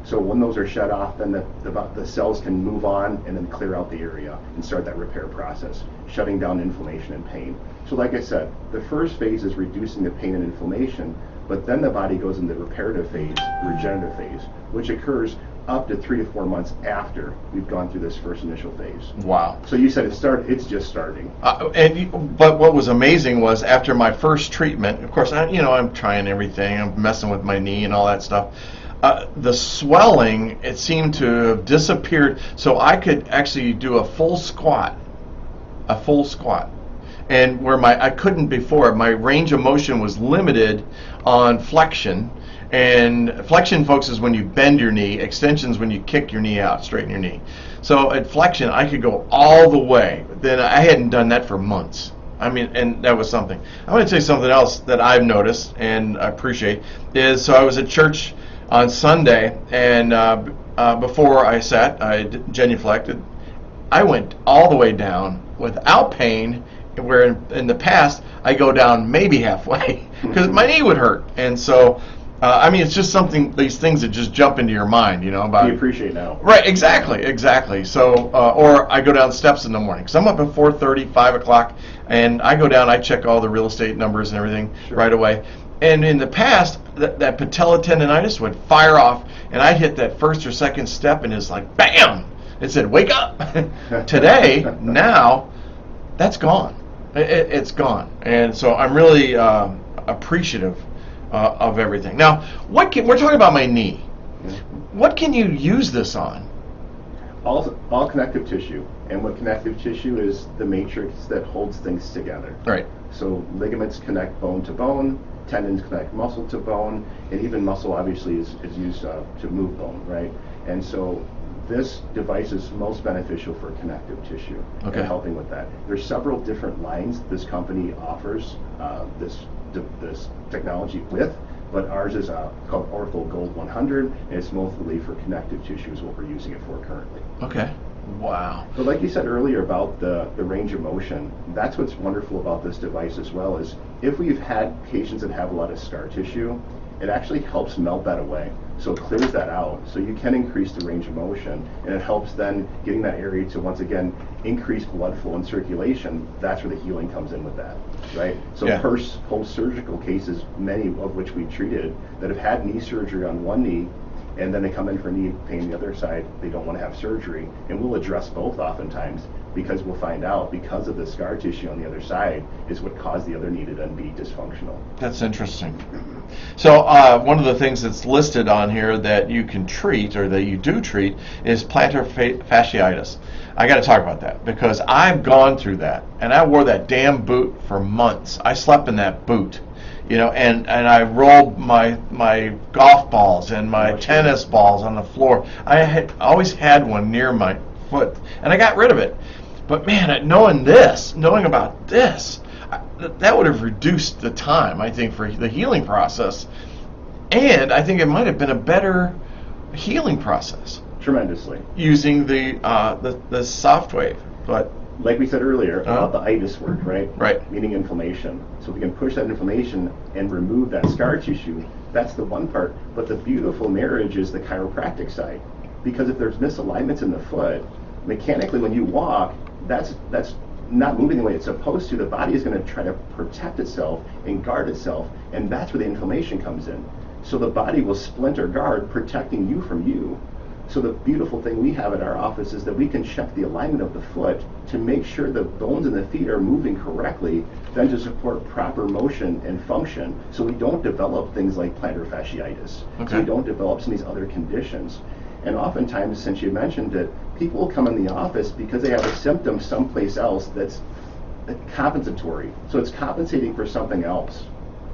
So when those are shut off, then the cells can move on and then clear out the area and start that repair process, shutting down inflammation and pain. So like I said, the first phase is reducing the pain and inflammation, but then the body goes into the reparative phase, regenerative phase, which occurs up to 3 to 4 months after we've gone through this first initial phase. Wow. So you said it's just starting. But what was amazing was after my first treatment, of course, I'm trying everything. I'm messing with my knee and all that stuff. The swelling, it seemed to have disappeared, so I could actually do a full squat. And where I couldn't before, my range of motion was limited on flexion. And flexion, folks, is when you bend your knee. Extension is when you kick your knee out, straighten your knee. So at flexion, I could go all the way. Then I hadn't done that for months. And that was something. I want to tell you something else that I've noticed and I appreciate is, so I was at church on Sunday, and before I sat, I genuflected. I went all the way down without pain, where in the past, I go down maybe halfway because my knee would hurt. And so, it's just these things that just jump into your mind, about. You appreciate now. Right, exactly. So, or I go down the steps in the morning. So I'm up at 4:30, 5 o'clock, and I go down, I check all the real estate numbers and everything right away. And in the past, that patella tendonitis would fire off, and I'd hit that first or second step, and it's like, bam! It said, wake up! Today, now, that's gone. It's gone. And so I'm really appreciative of everything. Now, we're talking about my knee. Yeah. What can you use this on? All connective tissue. And what connective tissue is the matrix that holds things together. Right. So ligaments connect bone to bone, tendons connect muscle to bone, and even muscle obviously is used to move bone, right? And so this device is most beneficial for connective tissue and helping with that. There's several different lines this company offers this technology with, but ours is called Ortho Gold 100, and it's mostly for connective tissue is what we're using it for currently. Okay. Wow. But like you said earlier about the range of motion, that's what's wonderful about this device as well, is if we've had patients that have a lot of scar tissue, it actually helps melt that away. So it clears that out. So you can increase the range of motion, and it helps then getting that area to, once again, increase blood flow and circulation. That's where the healing comes in with that, right? So post-surgical cases, many of which we treated, that have had knee surgery on one knee, and then they come in for knee pain on the other side, they don't want to have surgery, and we'll address both oftentimes, because we'll find out because of the scar tissue on the other side is what caused the other knee to then be dysfunctional. That's interesting. So one of the things that's listed on here that you can treat, or that you do treat, is plantar fasciitis. I got to talk about that because I've gone through that, and I wore that damn boot for months. I slept in that boot, and I rolled my golf balls and my tennis balls on the floor. I had always had one near my foot, and I got rid of it. But man, knowing about this, that would have reduced the time, I think, for the healing process. And I think it might have been a better healing process. Tremendously. Using the soft wave. But like we said earlier about the itis word, right? Right. Meaning inflammation. So if we can push that inflammation and remove that scar tissue, that's the one part. But the beautiful marriage is the chiropractic side. Because if there's misalignments in the foot, mechanically when you walk, that's not moving the way it's supposed to. The body is going to try to protect itself and guard itself, and that's where the inflammation comes in. So the body will splinter guard, protecting you from you. So the beautiful thing we have in our office is that we can check the alignment of the foot to make sure the bones in the feet are moving correctly, then to support proper motion and function, so we don't develop things like plantar fasciitis. Okay. So we don't develop some of these other conditions. And oftentimes, since you mentioned it, people will come in the office because they have a symptom someplace else that's compensatory. So it's compensating for something else,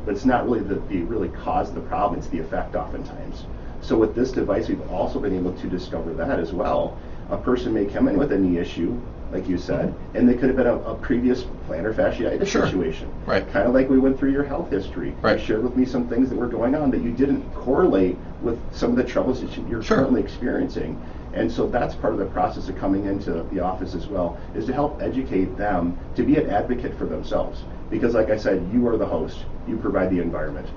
but it's not really the really cause of the problem, it's the effect oftentimes. So with this device, we've also been able to discover that as well. A person may come in with a knee issue, like you said, and they could have been a previous plantar fasciitis situation. Right. Kind of like we went through your health history. Right. You shared with me some things that were going on that you didn't correlate with some of the troubles that you're currently experiencing. And so that's part of the process of coming into the office as well, is to help educate them to be an advocate for themselves. Because like I said, you are the host. You provide the environment.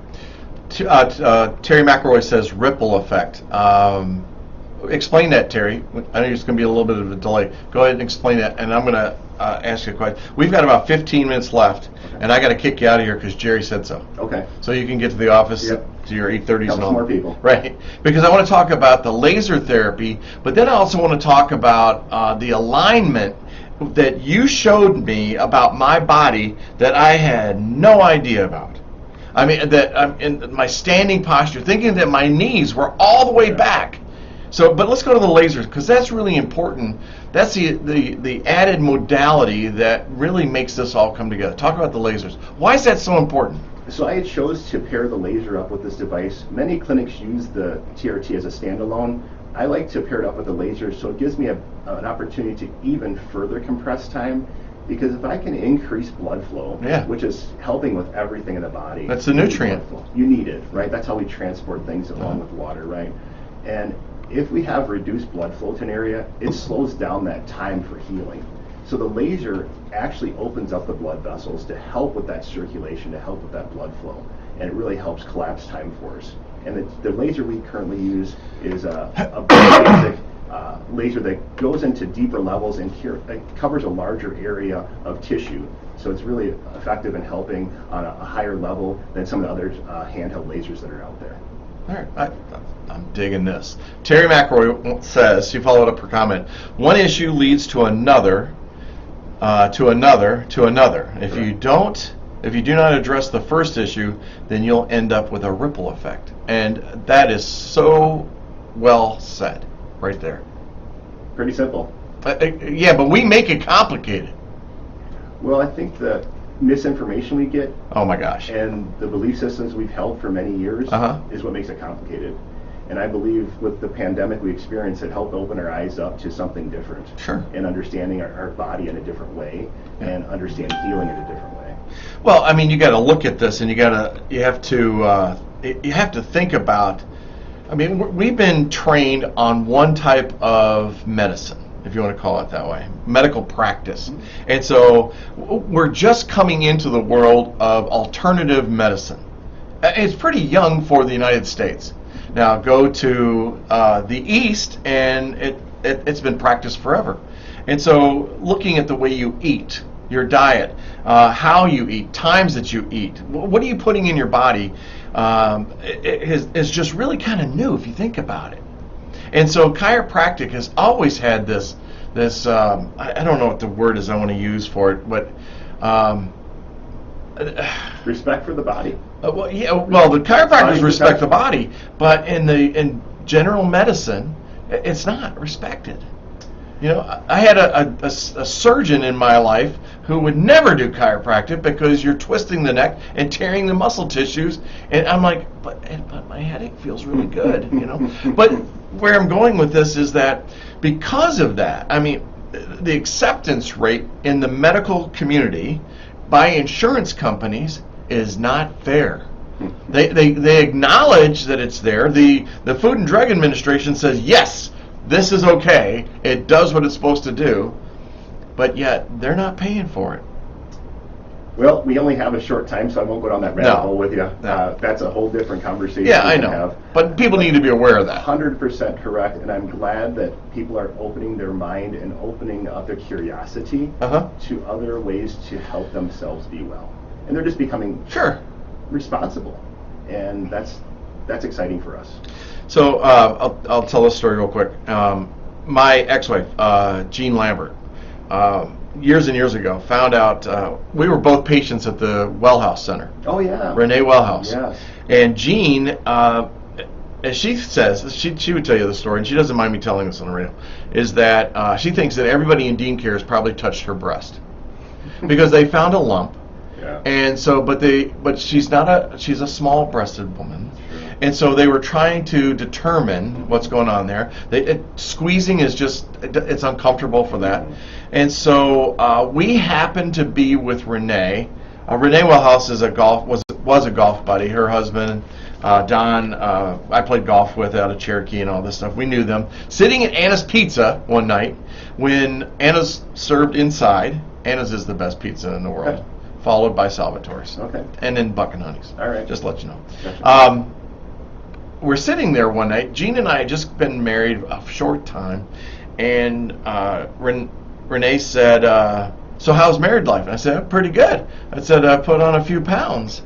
Terry McElroy says ripple effect. Explain that, Terry. I know there's going to be a little bit of a delay. Go ahead and explain that, and I'm going to ask you a question. We've got about 15 minutes left, and I got to kick you out of here because Jerry said so. Okay. So you can get to the office to your 8:30s Helps and all. more people. Right. Because I want to talk about the laser therapy, but then I also want to talk about the alignment that you showed me about my body that I had no idea about. I mean, that I'm in my standing posture, thinking that my knees were all the way back. So, but let's go to the lasers, because that's really important. That's the added modality that really makes this all come together. Talk about the lasers. Why is that so important? So I chose to pair the laser up with this device. Many clinics use the TRT as a standalone. I like to pair it up with the laser, so it gives me an opportunity to even further compress time. Because if I can increase blood flow, which is helping with everything in the body. That's the nutrient. You need it, right? That's how we transport things along with water, right? And if we have reduced blood flow to an area, it slows down that time for healing. So the laser actually opens up the blood vessels to help with that circulation, to help with that blood flow. And it really helps collapse time for us. And the laser we currently use is a basic laser that goes into deeper levels and covers a larger area of tissue. So it's really effective in helping on a higher level than some of the other handheld lasers that are out there. All right, I'm digging this. Terry McElroy says, she followed up her comment, one issue leads to another, to another, to another. If you do not address the first issue, then you'll end up with a ripple effect. And that is so well said right there. Pretty simple. Yeah, but we make it complicated. Well, I think the misinformation we get, oh my gosh, and the belief systems we've held for many years is what makes it complicated. And I believe with the pandemic we experienced, it helped open our eyes up to something different. Sure. And understanding our body in a different way, and understand healing in a different way. Well, I mean, you got to look at this, and you have to think about. I mean, we've been trained on one type of medicine, if you want to call it that way, medical practice. And so we're just coming into the world of alternative medicine. It's pretty young for the United States. Now go to the East, and it's been practiced forever. And so looking at the way you eat, your diet, how you eat, times that you eat, what are you putting in your body, is just really kind of new if you think about it. And so chiropractic has always had this I don't know what the word is I want to use for it, but respect for the body. Well, the chiropractors respect the body, but in general medicine, it's not respected. You know, I had a surgeon in my life who would never do chiropractic because you're twisting the neck and tearing the muscle tissues, and I'm like, but my headache feels really good, you know. But where I'm going with this is that because of that, I mean, the acceptance rate in the medical community by insurance companies is not fair. They acknowledge that it's there. The Food and Drug Administration says, yes, this is okay. It does what it's supposed to do, but yet they're not paying for it. Well, we only have a short time, so I won't go down that rabbit hole with you. That's a whole different conversation. Yeah, I know. But people need to be aware of that. 100% correct, and I'm glad that people are opening their mind and opening up their curiosity to other ways to help themselves be well. And they're just becoming responsible. And that's that's exciting for us. So I'll tell this story real quick. My ex-wife, Jean Lambert, years and years ago, found out we were both patients at the Wellhouse Center. Oh yeah. Renee Wellhouse. Yes. And Jean, as she says, she would tell you the story, and she doesn't mind me telling this on the radio, is that she thinks that everybody in Dean Care has probably touched her breast because they found a lump. Yeah. And so, but she's a small-breasted woman. Sure. And so they were trying to determine what's going on there. Squeezing is it's uncomfortable for that. And so we happened to be with Renee. Renee Wellhouse was a golf buddy. Her husband, Don, I played golf with out of Cherokee and all this stuff. We knew them. Sitting at Anna's Pizza one night when Anna's served inside. Anna's is the best pizza in the world. Okay. Followed by Salvatore's. Okay. And then Buck and Honey's. All right. Just to let you know. Gotcha. We're sitting there one night. Jean and I had just been married a short time, and Renee said, so how's married life? And I said, pretty good. I said, I put on a few pounds.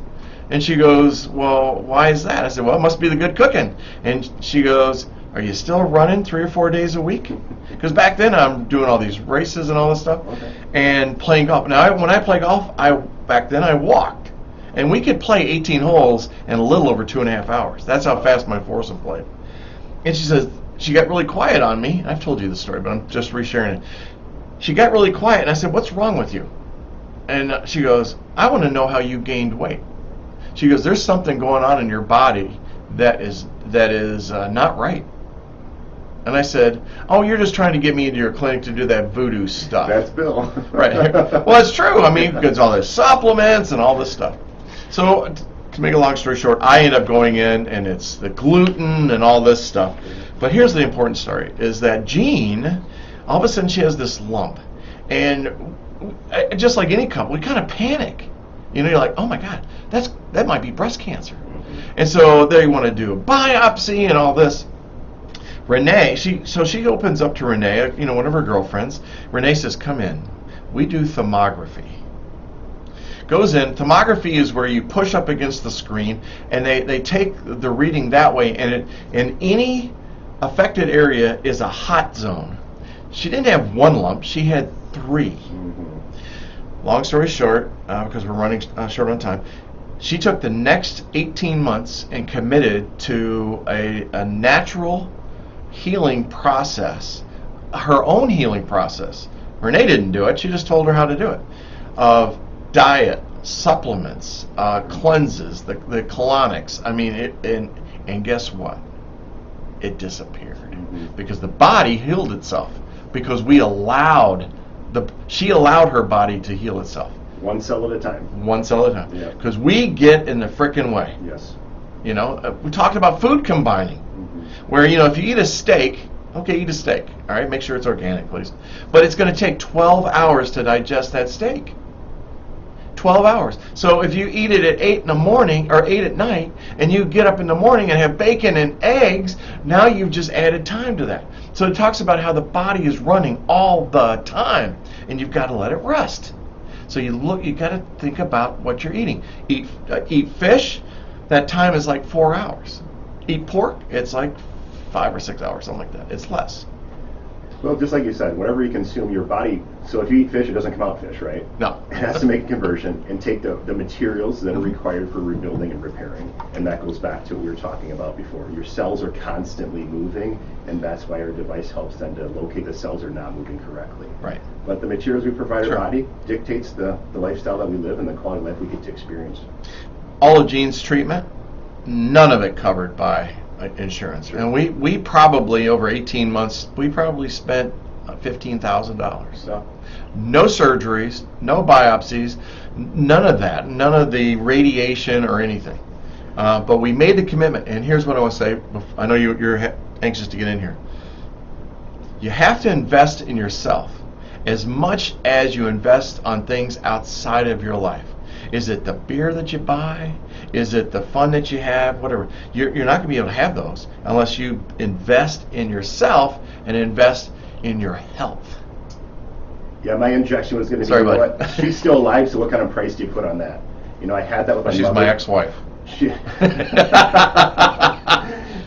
And she goes, well, why is that? I said, well, it must be the good cooking. And she goes, are you still running 3 or 4 days a week? Because back then I'm doing all these races and all this stuff, and playing golf. Now, when I play golf, back then I walked. And we could play 18 holes in a little over 2.5 hours. That's how fast my foursome played. And she says, she got really quiet on me. I've told you the story, but I'm just resharing it. She got really quiet, and I said, what's wrong with you? And she goes, I want to know how you gained weight. She goes, there's something going on in your body that is not right. And I said, oh, you're just trying to get me into your clinic to do that voodoo stuff. That's Bill. Right. Well, it's true. I mean, because all the supplements and all this stuff. So, to make a long story short, I end up going in, and it's the gluten and all this stuff. But here's the important story, is that Jean, all of a sudden she has this lump. And just like any couple, we kind of panic. You know, you're like, oh my God, that might be breast cancer. And so they want to do a biopsy and all this. Renee, she opens up to Renee, one of her girlfriends. Renee says, come in. We do thermography. Goes in. Thermography is where you push up against the screen, and they take the reading that way, and in any affected area is a hot zone. She didn't have one lump. She had 3. Long story short, because we're running short on time, she took the next 18 months and committed to a natural healing process, her own healing process. Renee didn't do it. She just told her how to do it. Of diet, supplements, cleanses, the colonics. I mean, and guess what? It disappeared because the body healed itself because she allowed her body to heal itself. One cell at a time. One cell at a time. Yeah. Because we get in the frickin' way. Yes. We talked about food combining. Where, if you eat a steak, okay, eat a steak. All right, make sure it's organic, please. But it's going to take 12 hours to digest that steak. 12 hours. So if you eat it at 8 in the morning or 8 at night, and you get up in the morning and have bacon and eggs, now you've just added time to that. So it talks about how the body is running all the time, and you've got to let it rest. So you got to think about what you're eating. Eat fish, that time is like 4 hours. Eat pork, it's like 5 or 6 hours, something like that. It's less. Well, just like you said, whatever you consume, your body, so if you eat fish, it doesn't come out fish, right? No. It has to make a conversion and take the materials that are required for rebuilding and repairing. And that goes back to what we were talking about before. Your cells are constantly moving, and that's why our device helps them to locate the cells are not moving correctly. Right. But the materials we provide our body dictates the lifestyle that we live and the quality of life we get to experience. All of Jean's treatment, none of it covered by insurance. And we probably, over 18 months, we probably spent $15,000. So, no surgeries, no biopsies, none of that, none of the radiation or anything. But we made the commitment, and here's what I want to say. I know you're anxious to get in here. You have to invest in yourself as much as you invest on things outside of your life. Is it the beer that you buy? Is it the fun that you have? Whatever. You're not going to be able to have those unless you invest in yourself and invest in your health. yeah, my injection was going to be, Sorry, you know bud. what? She's still alive, so what kind of price do you put on that? I had that with my She's mother. my ex-wife. She-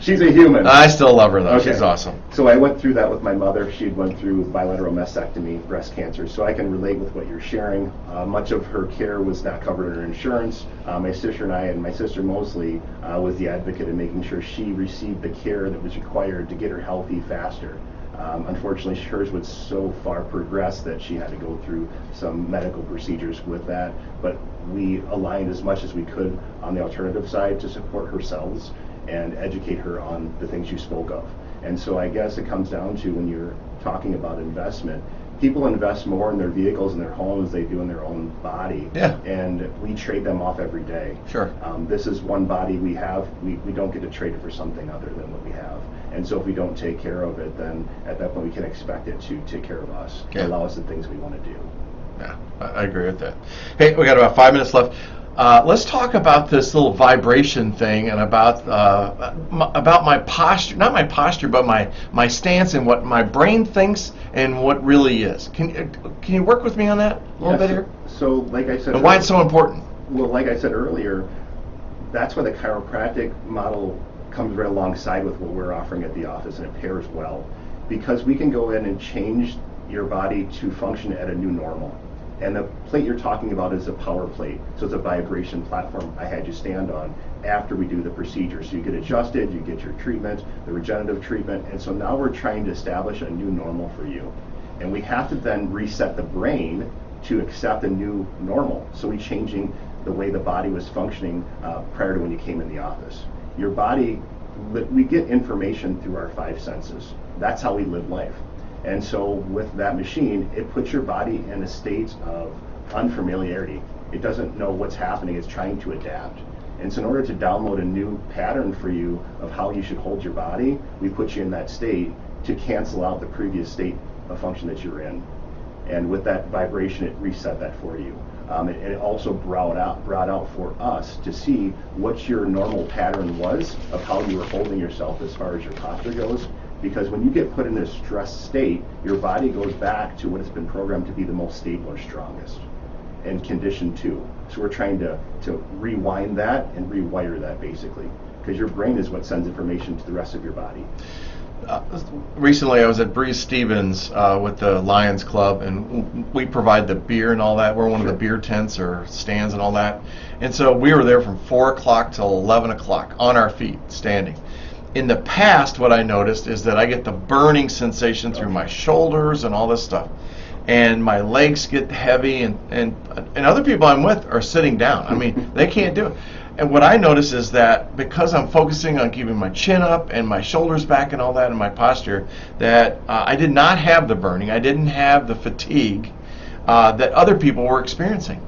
She's a human. I still love her though. Okay. She's awesome. So I went through that with my mother. She went through bilateral mastectomy, breast cancer. So I can relate with what you're sharing. Much of her care was not covered under insurance. My sister and I, and my sister mostly, was the advocate in making sure she received the care that was required to get her healthy faster. Unfortunately, hers was so far progressed that she had to go through some medical procedures with that. But we aligned as much as we could on the alternative side to support her cells and educate her on the things you spoke of. And so I guess it comes down to, when you're talking about investment, people invest more in their vehicles and their homes than they do in their own body. Yeah. And we trade them off every day. Sure. This is one body we have. We don't get to trade it for something other than what we have. And so if we don't take care of it, then at that point we can expect it to take care of us, Yeah. allow us the things we want to do. Yeah, I agree with that. Hey, we got about 5 minutes left. Let's talk about this little vibration thing and about my posture, not my posture, but my stance and what my brain thinks and what really is. Can you work with me on that a little bit here? So like I said, And why it's so important? Well, like I said earlier, that's why the chiropractic model comes right alongside with what we're offering at the office, and it pairs well, because we can go in and change your body to function at a new normal. And the plate you're talking about is a power plate, so it's a vibration platform I had you stand on after we do the procedure. So you get adjusted, you get your treatment, the regenerative treatment, and so now we're trying to establish a new normal for you. And we have to then reset the brain to accept a new normal. So we're changing the way the body was functioning prior to when you came in the office. Your body, we get information through our 5 senses. That's how we live life. And so with that machine, it puts your body in a state of unfamiliarity. It doesn't know what's happening. It's trying to adapt. And so in order to download a new pattern for you of how you should hold your body, we put you in that state to cancel out the previous state of function that you're in. And with that vibration, it reset that for you. It also brought out for us to see what your normal pattern was of how you were holding yourself as far as your posture goes. Because when you get put in this stressed state, your body goes back to what it's been programmed to be the most stable or strongest, and conditioned to. So we're trying to rewind that and rewire that, basically, because your brain is what sends information to the rest of your body. Recently I was at Breeze Stevens with the Lions Club, and we provide the beer and all that. We're one of the beer tents or stands and all that. And so we were there from 4 o'clock till 11 o'clock on our feet, standing. In the past, what I noticed is that I get the burning sensation through my shoulders and all this stuff. And my legs get heavy, and other people I'm with are sitting down. I mean, they can't do it. And what I notice is that because I'm focusing on keeping my chin up and my shoulders back and all that and my posture, that I did not have the burning. I didn't have the fatigue that other people were experiencing.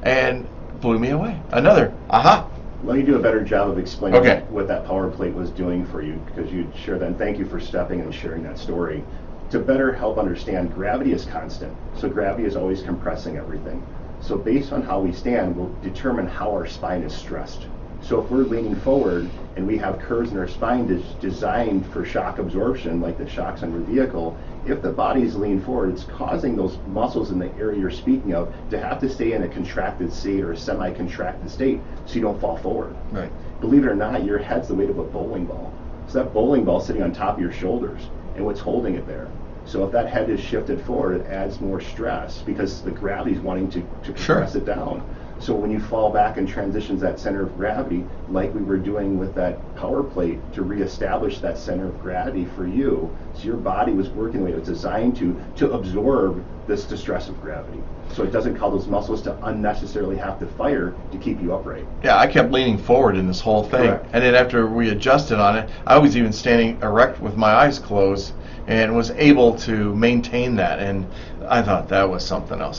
And blew me away. Another aha. Let me do a better job of explaining what that power plate was doing for you, because you shared that. And thank you for stepping and sharing that story. To better help understand, gravity is constant. So gravity is always compressing everything. So based on how we stand, we'll determine how our spine is stressed. So if we're leaning forward and we have curves in our spine designed for shock absorption, like the shocks on your vehicle, if the body's leaned forward, it's causing those muscles in the area you're speaking of to have to stay in a contracted state or a semi-contracted state so you don't fall forward. Right. Believe it or not, your head's the weight of a bowling ball. So that bowling ball's sitting on top of your shoulders, and what's holding it there? So if that head is shifted forward, it adds more stress because the gravity's wanting to compress it down. So when you fall back and transitions that center of gravity, like we were doing with that power plate to reestablish that center of gravity for you, so your body was working the way it was designed to absorb this distress of gravity. So it doesn't cause those muscles to unnecessarily have to fire to keep you upright. Yeah, I kept leaning forward in this whole thing. Correct. And then after we adjusted on it, I was even standing erect with my eyes closed and was able to maintain that. And I thought that was something else.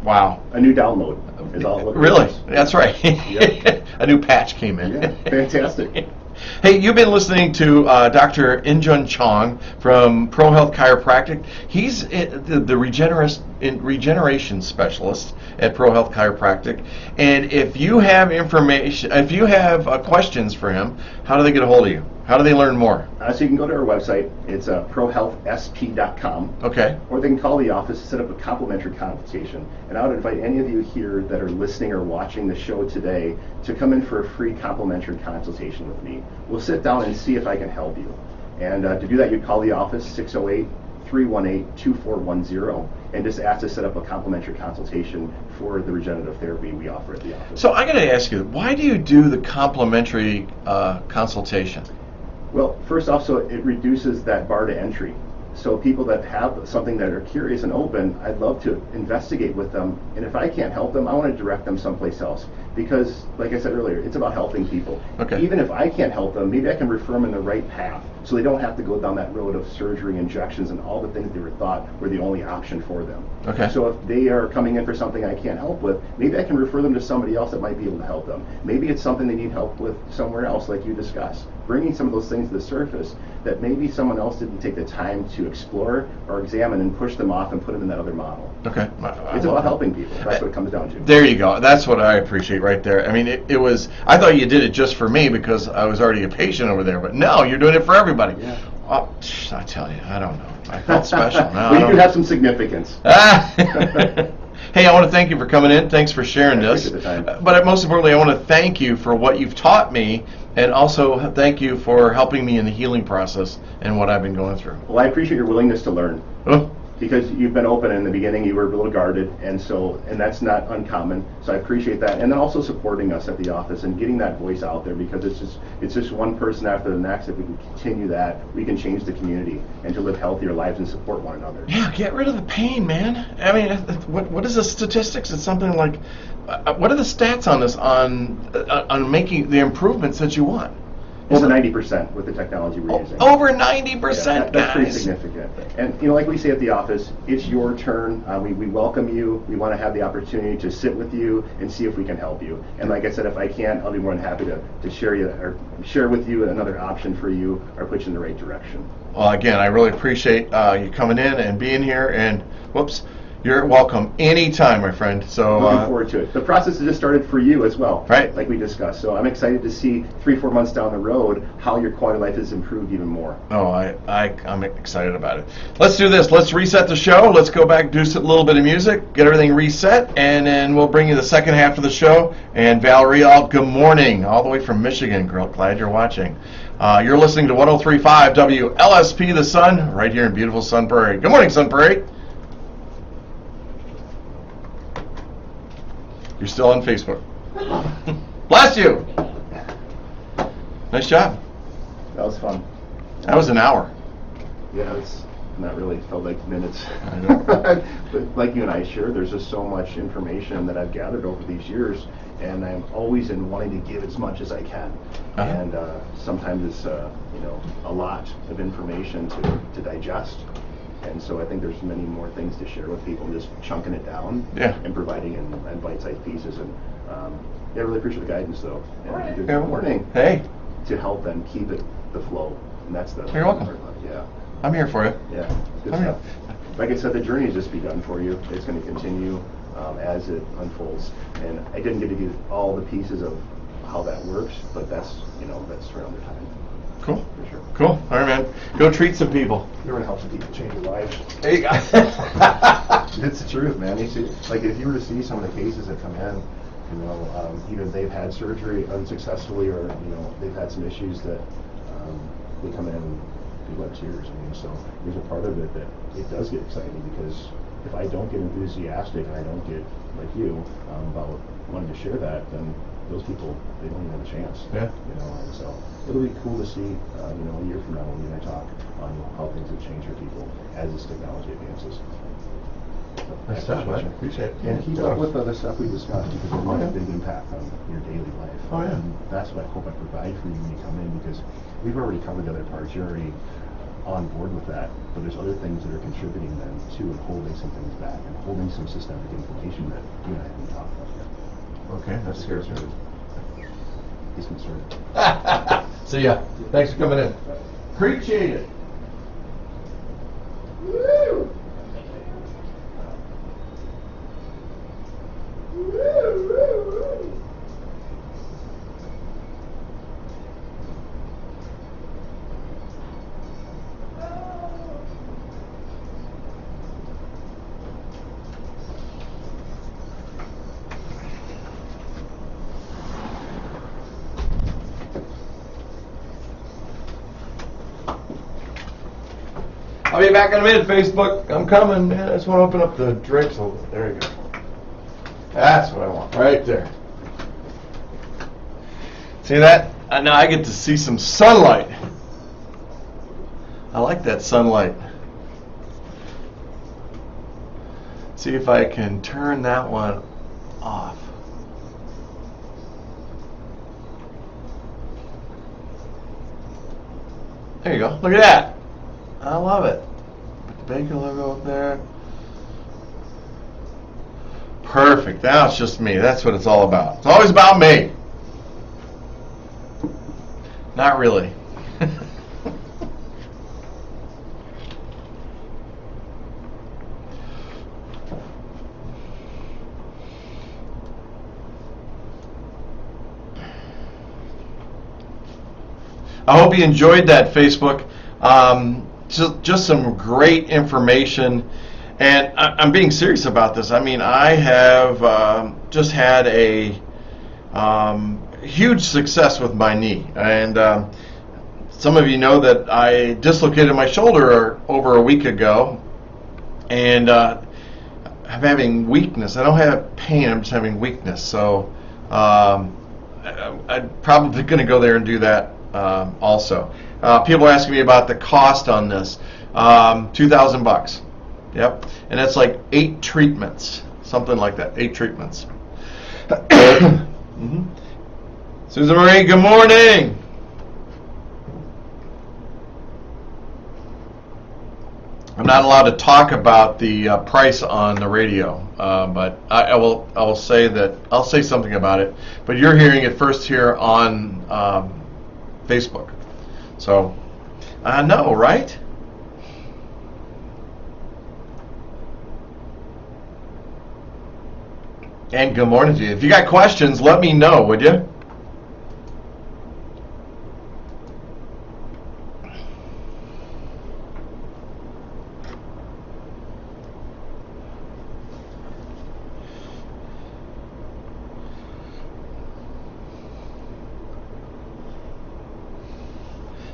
Wow. A new download is all it Really? is. That's right. Yep. A new patch came in. Yeah, fantastic. Hey, you've been listening to Dr. InJun Chong from Pro Health Chiropractic. He's the regeneration specialist at Pro Health Chiropractic. And if you have information, if you have questions for him, how do they get a hold of you? How do they learn more? So you can go to our website. It's prohealthsp.com. Okay. Or they can call the office to set up a complimentary consultation. And I would invite any of you here that are listening or watching the show today to come in for a free complimentary consultation with me. We'll sit down and see if I can help you. And to do that, you call the office, 608-318-2410, and just ask to set up a complimentary consultation for the regenerative therapy we offer at the office. So I got to ask you, why do you do the complimentary consultation? Well, first off, so it reduces that bar to entry. So people that have something that are curious and open, I'd love to investigate with them. And if I can't help them, I want to direct them someplace else. Because, like I said earlier, it's about helping people. Okay. Even if I can't help them, maybe I can refer them in the right path, so they don't have to go down that road of surgery, injections, and all the things they were thought were the only option for them. Okay. So if they are coming in for something I can't help with, maybe I can refer them to somebody else that might be able to help them. Maybe it's something they need help with somewhere else, like you discussed. Bringing some of those things to the surface that maybe someone else didn't take the time to explore or examine, and push them off and put them in that other model. Okay. It's about helping people. That's what it comes down to. There you go. That's what I appreciate right there. I mean, it was, I thought you did it just for me because I was already a patient over there, but no, you're doing it for everybody. Yeah. Oh, I tell you, I don't know. I felt special. No, Well, you do have some significance. Hey, I want to thank you for coming in. Thanks for sharing this. appreciate the time. But most importantly, I want to thank you for what you've taught me, and also thank you for helping me in the healing process and what I've been going through. Well, I appreciate your willingness to learn. Oh, Because you've been open in the beginning, you were a little guarded, and that's not uncommon. So I appreciate that, and then also supporting us at the office and getting that voice out there, because it's just one person after the next. If we can continue that, we can change the community and to live healthier lives and support one another. yeah, get rid of the pain, man. I mean, what is the statistics? It's something like, what are the stats on this, on making the improvements that you want? Over 90% with the technology we're using. Over 90%, That's pretty guys. significant. And like we say at the office, it's your turn. We welcome you. We want to have the opportunity to sit with you and see if we can help you. And like I said, if I can, I'll be more than happy to share with you another option for you, or put you in the right direction. Well, again, I really appreciate you coming in and being here. And whoops, you're welcome anytime, my friend. So Looking forward to it. The process has just started for you as well, Right. like we discussed. So I'm excited to see 3-4 months down the road how your quality of life has improved even more. Oh, I'm excited about it. Let's do this. Let's reset the show. Let's go back, do a little bit of music, get everything reset, and then we'll bring you the second half of the show. And Valerie, good morning, all the way from Michigan. Girl, glad you're watching. You're listening to 103.5 WLSP The Sun, right here in beautiful Sun Prairie. Good morning, Sun Prairie. You're still on Facebook. Bless you. Nice job. That was fun. That was an hour. Yeah, it's not really, felt like minutes. I know. But like you and I share, there's just so much information that I've gathered over these years, and I'm always in wanting to give as much as I can. Uh-huh. And sometimes it's a lot of information to digest. And so I think there's many more things to share with people, just chunking it down, Yeah. and providing in bite-sized pieces. And I really appreciate the guidance, though. And Good good morning. Hey, To help them keep it the flow, and that's the You're welcome. part of it. Yeah. I'm here for you. Yeah, good All right. stuff. Like I said, the journey has just begun for you. It's going to continue as it unfolds. And I didn't get to get all the pieces of how that works, but that's around the time. Cool. For sure. Cool. All right, man. Go treat some people. You're going to help some people change their lives. There you go. It's the truth, man. Like, if you were to see some of the cases that come in, either they've had surgery unsuccessfully, or they've had some issues that they come in and people have tears. So there's a part of it that it does get exciting, because if I don't get enthusiastic and I don't get like you about wanting to share that, then those people, they don't even have a chance. Yeah. And so it'll be cool to see a year from now when you and I talk on how things have changed for people as this technology advances. Nice stuff, man. Appreciate it. And keep up with the stuff we discussed, because it'll have a big impact on your daily life. Oh, yeah. And that's what I hope I provide for you when you come in, because we've already covered the other parts. You're already on board with that, but there's other things that are contributing then to, and holding some things back, and holding some systemic inflammation that you and I haven't talked about yet. Okay, that scares me. He's concerned. See ya. Thanks for coming in. Appreciate it. be back in a minute, Facebook. I'm coming, man. I just want to open up the drapes a little. There you go. That's what I want, right there. See that? Now I get to see some sunlight. I like that sunlight. See if I can turn that one off. There you go. Look at that. I love it. Put the Baker logo up there. Perfect. Now it's just me. That's what it's all about. It's always about me. Not really. I hope you enjoyed that, Facebook. Just some great information. And I'm being serious about this. I mean, I have just had a huge success with my knee. And some of you know that I dislocated my shoulder over a week ago. And I'm having weakness. I don't have pain. I'm just having weakness. So I'm probably going to go there and do that also. People are asking me about the cost on this. $2,000. Yep, and that's like 8 treatments, something like that. 8 treatments. Mm-hmm. Susan Marie, good morning. I'm not allowed to talk about the price on the radio, but I will say that I'll say something about it. But you're hearing it first here on Facebook. So I know, right? And good morning to you. If you got questions, let me know, would you?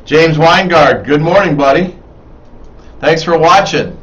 James Weingard, good morning, buddy. Thanks for watching.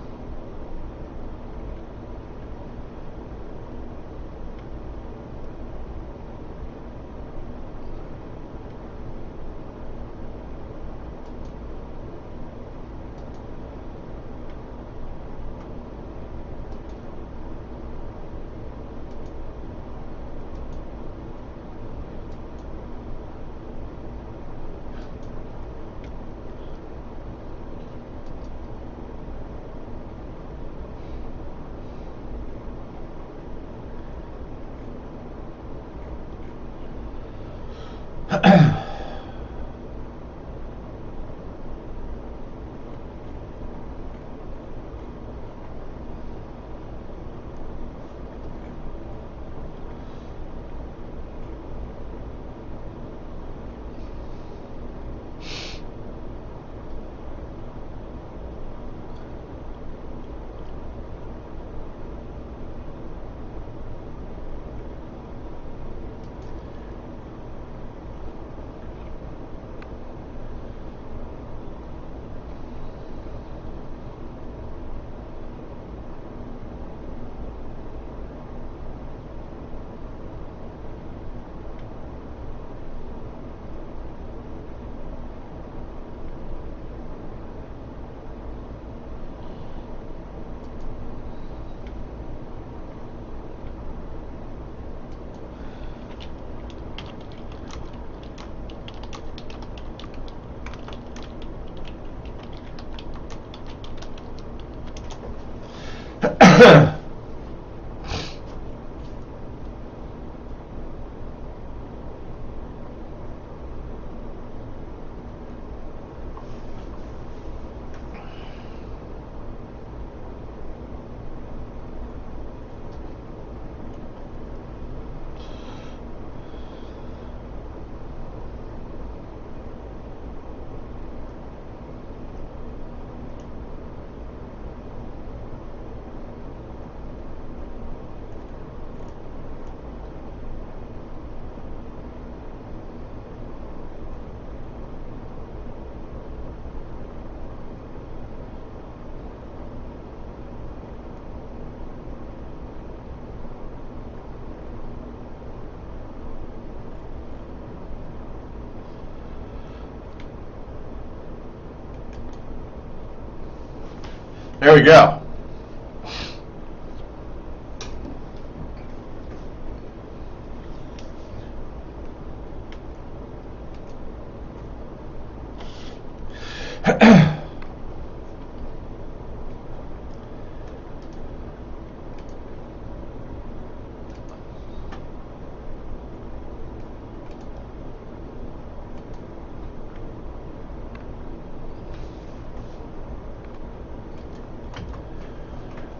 There we go.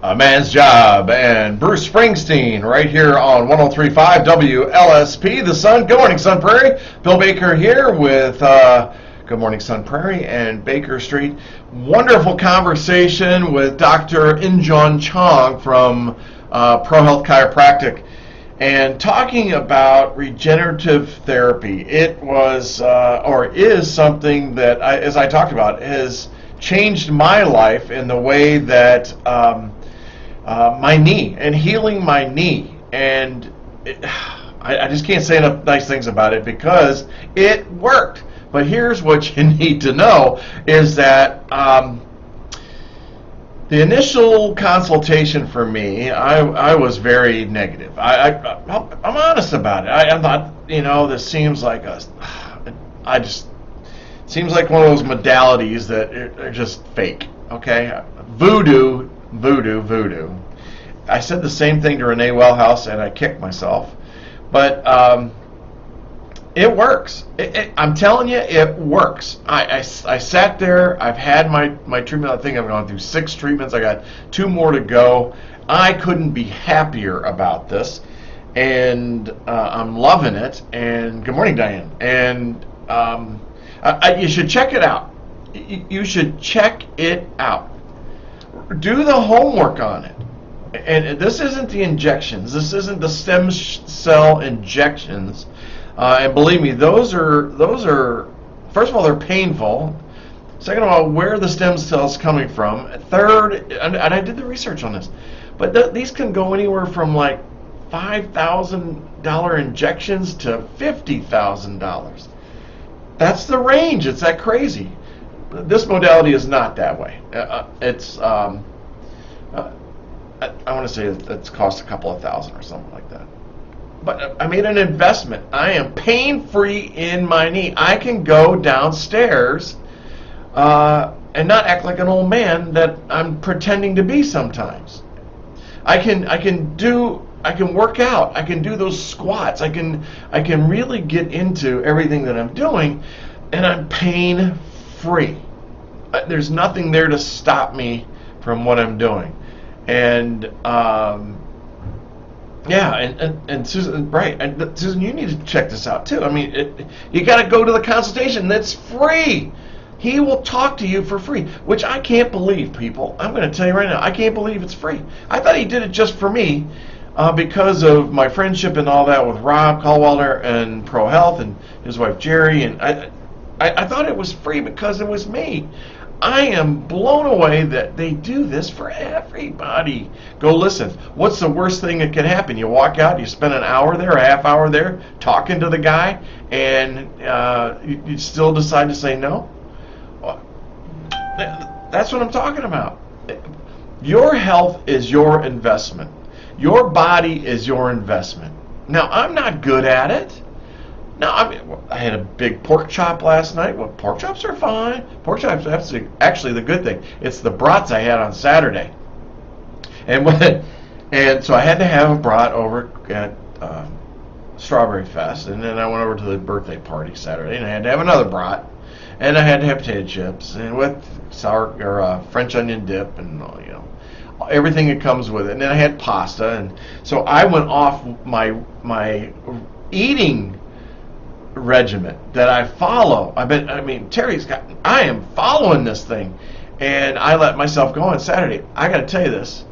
A Man's Job and Bruce Springsteen right here on 103.5 WLSP, The Sun. Good morning, Sun Prairie. Bill Baker here with Good Morning, Sun Prairie and Baker Street. Wonderful conversation with Dr. InJun Chong from Pro Health Chiropractic and talking about regenerative therapy. It was or is something that, as I talked about, has changed my life in the way that my knee and healing my knee, and I just can't say enough nice things about it because it worked. But here's what you need to know is that the initial consultation for me, I was very negative. I'm honest about it. I thought, this seems like seems like one of those modalities that are just fake. Okay, voodoo. I said the same thing to Renee Wellhouse, and I kicked myself. But it works. I'm telling you, it works. I sat there. I've had my treatment. I think I've gone through 6 treatments. I got 2 more to go. I couldn't be happier about this, and I'm loving it. And good morning, Diane. And you should check it out. You should check it out. Do the homework on it. And this isn't the injections. This isn't the stem cell injections. And believe me, those are first of all, they're painful. Second of all, where are the stem cells coming from? Third, and I did the research on this, but these can go anywhere from like $5,000 injections to $50,000. That's the range. It's that crazy. This modality is not that way. I want to say it's cost a couple of thousand or something like that. But I made an investment. I am pain-free in my knee. I can go downstairs and not act like an old man that I'm pretending to be sometimes. I can work out. I can do those squats. I can really get into everything that I'm doing, and I'm pain-free. There's nothing there to stop me from what I'm doing. And and Susan, right? And Susan, you need to check this out too. I mean, you got to go to the consultation. That's free. He will talk to you for free, which I can't believe, people. I'm going to tell you right now, I can't believe it's free. I thought he did it just for me because of my friendship and all that with Rob Caldwell and Pro Health and his wife Jerry, and I thought it was free because it was me. I am blown away that they do this for everybody. Go listen. What's the worst thing that can happen? You walk out, you spend an hour there, a half hour there, talking to the guy, and you still decide to say no? That's what I'm talking about. Your health is your investment. Your body is your investment. Now, I'm not good at it. Now, I had a big pork chop last night. Well, pork chops are fine. Pork chops, that's actually the good thing. It's the brats I had on Saturday. And so I had to have a brat over at Strawberry Fest, and then I went over to the birthday party Saturday, and I had to have another brat, and I had to have potato chips, and with sour or French onion dip, and everything that comes with it. And then I had pasta, and so I went off my eating regiment that I follow. I am following this thing, and I let myself go on Saturday. I got to tell you this,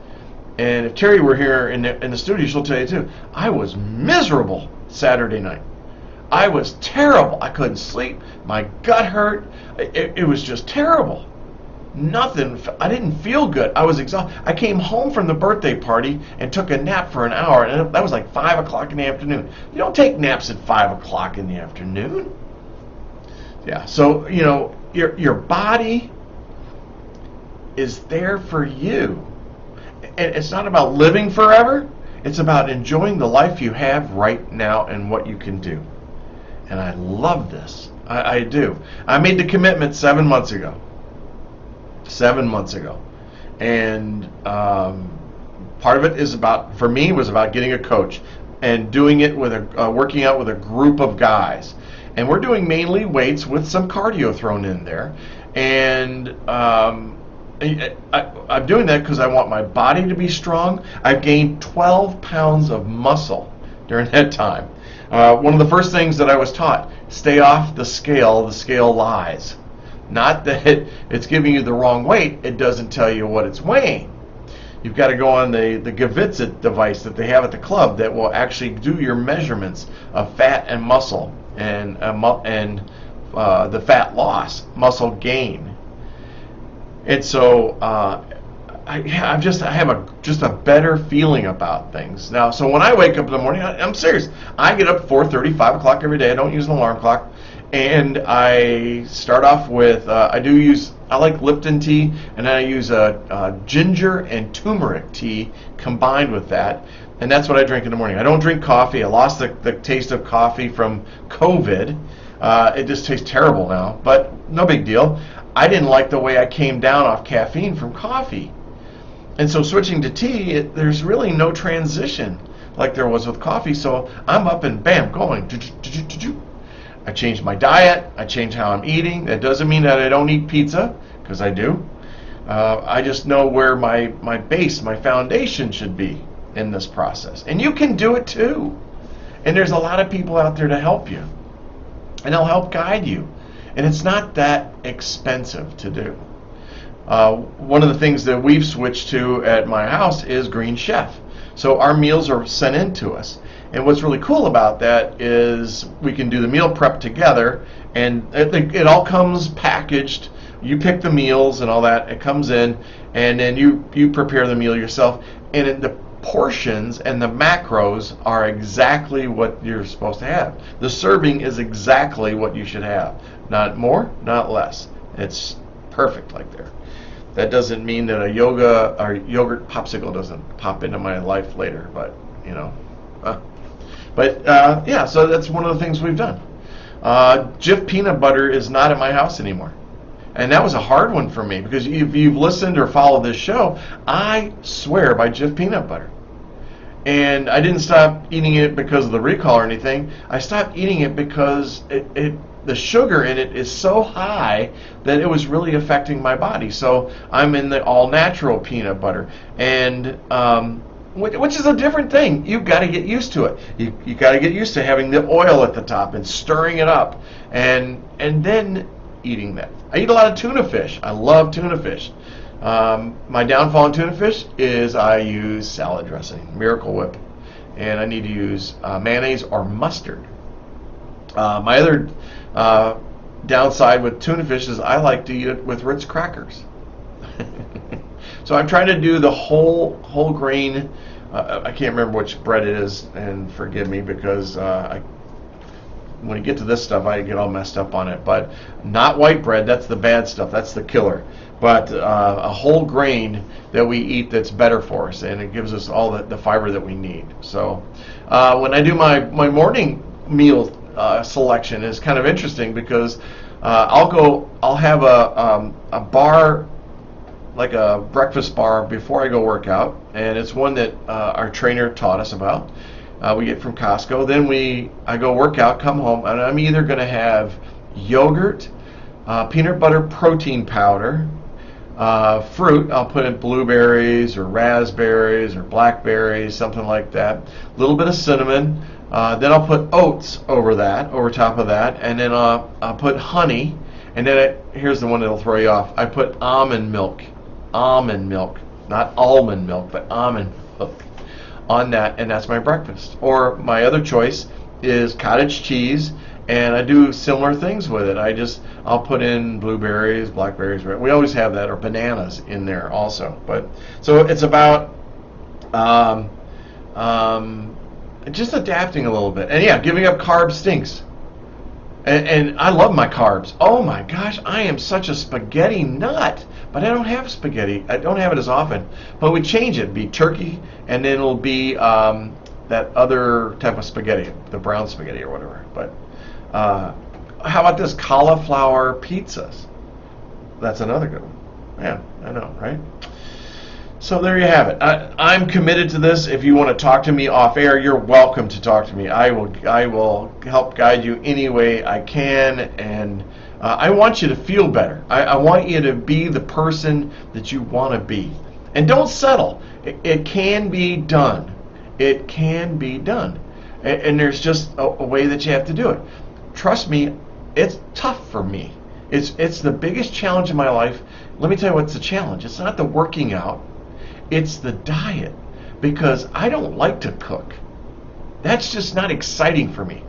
and if Terry were here in the studio, she'll tell you too. I was miserable Saturday night. I was terrible. I couldn't sleep. My gut hurt. It was just terrible. Nothing. I didn't feel good. I was exhausted. I came home from the birthday party and took a nap for an hour, and that was like 5 o'clock in the afternoon. You don't take naps at 5 o'clock in the afternoon. Yeah. So your body is there for you. And it's not about living forever. It's about enjoying the life you have right now and what you can do. And I love this. I do. I made the commitment 7 months ago. 7 months ago. And part of it is about, for me, was about getting a coach and doing it with working out with a group of guys. And we're doing mainly weights with some cardio thrown in there. And I'm doing that because I want my body to be strong. I've gained 12 pounds of muscle during that time. One of the first things that I was taught, stay off the scale lies. Not that it's giving you the wrong weight, it doesn't tell you what it's weighing. You've got to go on the Gavitsit device that they have at the club that will actually do your measurements of fat and muscle and the fat loss, muscle gain. And so I have a better feeling about things now. So when I wake up in the morning, I'm serious. I get up 4:30, 5 o'clock every day. I don't use an alarm clock, and I start off with I like Lipton tea, and then I use a ginger and turmeric tea combined with that, and that's what I drink in the morning. I don't drink coffee. I lost the taste of coffee from COVID. It just tastes terrible now, but no big deal. I didn't like the way I came down off caffeine from coffee. And so switching to tea, there's really no transition like there was with coffee. So I'm up and bam, going. I changed my diet. I changed how I'm eating. That doesn't mean that I don't eat pizza, because I do. I just know where my base, my foundation should be in this process. And you can do it too. And there's a lot of people out there to help you. And they'll help guide you. And it's not that expensive to do. One of the things that we've switched to at my house is Green Chef. So our meals are sent in to us. And what's really cool about that is we can do the meal prep together, and it all comes packaged. You pick the meals and all that. It comes in, and then you prepare the meal yourself. And the portions and the macros are exactly what you're supposed to have. The serving is exactly what you should have. Not more, not less. It's perfect like there. That doesn't mean that a yoga or yogurt popsicle doesn't pop into my life later, but you know. Yeah, so that's one of the things we've done. Jif peanut butter is not at my house anymore. And that was a hard one for me, because if you've listened or followed this show, I swear by Jif peanut butter. And I didn't stop eating it because of the recall or anything. I stopped eating it because the sugar in it is so high that it was really affecting my body. So I'm in the all-natural peanut butter, and which is a different thing. You've got to get used to it. You got to get used to having the oil at the top and stirring it up, and then eating that. I eat a lot of tuna fish. I love tuna fish. My downfall in tuna fish is I use salad dressing, Miracle Whip, and I need to use mayonnaise or mustard. My other downside with tuna fish is I like to eat it with Ritz crackers. So I'm trying to do the whole grain. I can't remember which bread it is, and forgive me, because when you get to this stuff, I get all messed up on it. But not white bread. That's the bad stuff. That's the killer. But a whole grain that we eat that's better for us, and it gives us all the fiber that we need. So when I do my morning meal selection, is kind of interesting, because I'll have a bar, like a breakfast bar, before I go work out, and it's one that our trainer taught us about. We get from Costco. Then I go work out, come home, and I'm either going to have yogurt, peanut butter protein powder, fruit. I'll put in blueberries or raspberries or blackberries, something like that. A little bit of cinnamon. Then I'll put oats over top of that, and then I'll put honey. And then here's the one that'll throw you off. I put almond milk, not almond milk, but almond milk on that, and that's my breakfast. Or my other choice is cottage cheese, and I do similar things with it. I'll put in blueberries, blackberries. We always have that, or bananas in there also. But so it's about just adapting a little bit. And yeah, giving up carbs stinks. And I love my carbs. Oh my gosh, I am such a spaghetti nut. But I don't have spaghetti. I don't have it as often. But we change it. It'd be turkey, and then it'll be that other type of spaghetti, the brown spaghetti or whatever. But how about this cauliflower pizzas? That's another good one. Yeah, I know, right? So there you have it. I'm committed to this. If you want to talk to me off air, you're welcome to talk to me. I will help guide you any way I can, and I want you to feel better. I want you to be the person that you want to be. And don't settle. It can be done. It can be done. And there's just a way that you have to do it. Trust me, it's tough for me. It's the biggest challenge in my life. Let me tell you what's the challenge. It's not the working out. It's the diet, because I don't like to cook. That's just not exciting for me.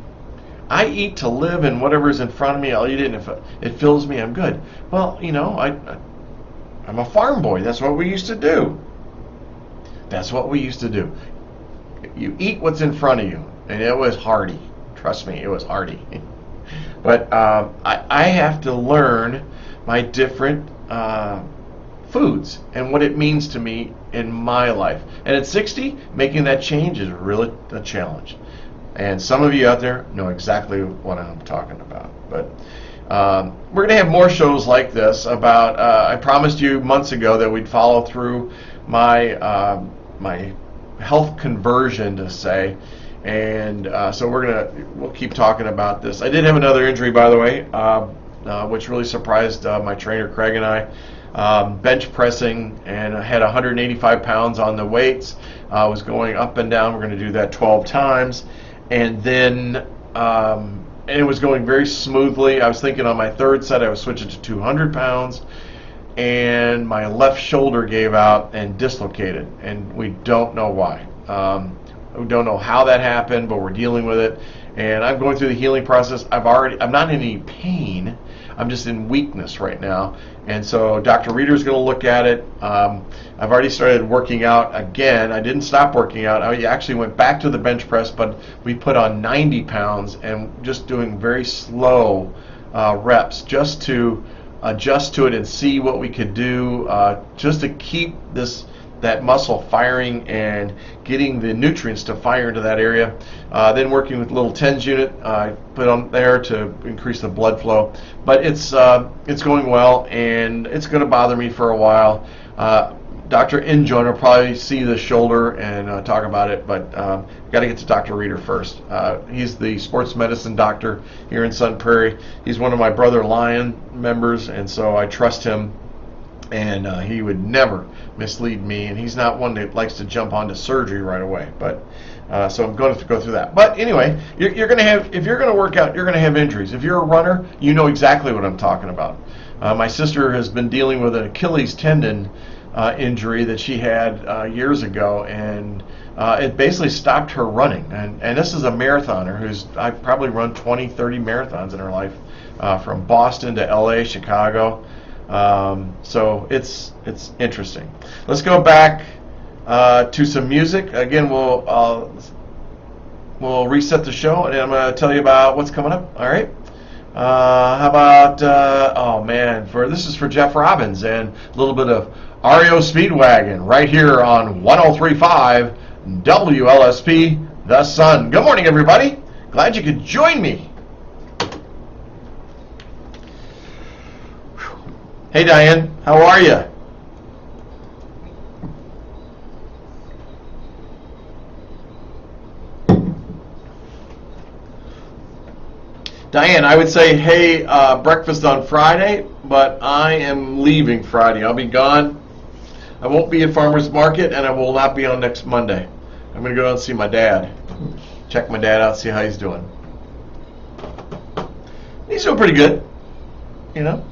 I eat to live, and whatever's in front of me, I'll eat it, and if it fills me, I'm good. Well, you know, I'm a farm boy. That's what we used to do. That's what we used to do. You eat what's in front of you, and it was hearty. Trust me, it was hearty. But I have to learn my different foods and what it means to me in my life. And at 60, making that change is really a challenge. And some of you out there know exactly what I'm talking about. But we're going to have more shows like this about, I promised you months ago that we'd follow through my my health conversion, to say. And so we'll keep talking about this. I did have another injury, by the way, which really surprised my trainer Craig and I. Bench pressing, and I had 185 pounds on the weights. I was going up and down. We're going to do that 12 times. And then it was going very smoothly. I was thinking on my third set I was switching to 200 pounds. And my left shoulder gave out and dislocated. And we don't know why. We don't know how that happened, but we're dealing with it. And I'm going through the healing process. I'm not in any pain. I'm just in weakness right now. And so Dr. Reeder's going to look at it. I've already started working out again. I didn't stop working out. I actually went back to the bench press, but we put on 90 pounds and just doing very slow reps just to adjust to it and see what we could do just to keep that muscle firing and getting the nutrients to fire into that area. Then working with little TENS unit, I put on there to increase the blood flow. But it's going well, and it's going to bother me for a while. Dr. InJun will probably see the shoulder and talk about it, but got to get to Dr. Reeder first. He's the sports medicine doctor here in Sun Prairie. He's one of my Brother Lion members, and so I trust him. And he would never mislead me, and he's not one that likes to jump onto surgery right away. But so I'm going to go through that. But anyway, you're going to have, if you're going to work out, you're going to have injuries. If you're a runner, you know exactly what I'm talking about. My sister has been dealing with an Achilles tendon injury that she had years ago, and it basically stopped her running. And this is a marathoner who's I've probably run 20, 30 marathons in her life, from Boston to LA, Chicago. So it's interesting. Let's go back to some music. Again, we'll reset the show, and I'm going to tell you about what's coming up. All right. How about this is for Jeff Robbins and a little bit of REO Speedwagon right here on 103.5 WLSP The Sun. Good morning, everybody. Glad you could join me. Hey, Diane, how are you? Diane, I would say, hey, breakfast on Friday, but I am leaving Friday. I'll be gone. I won't be at Farmers Market, and I will not be on next Monday. I'm going to go down and see my dad. Check my dad out, see how he's doing. He's doing pretty good, you know.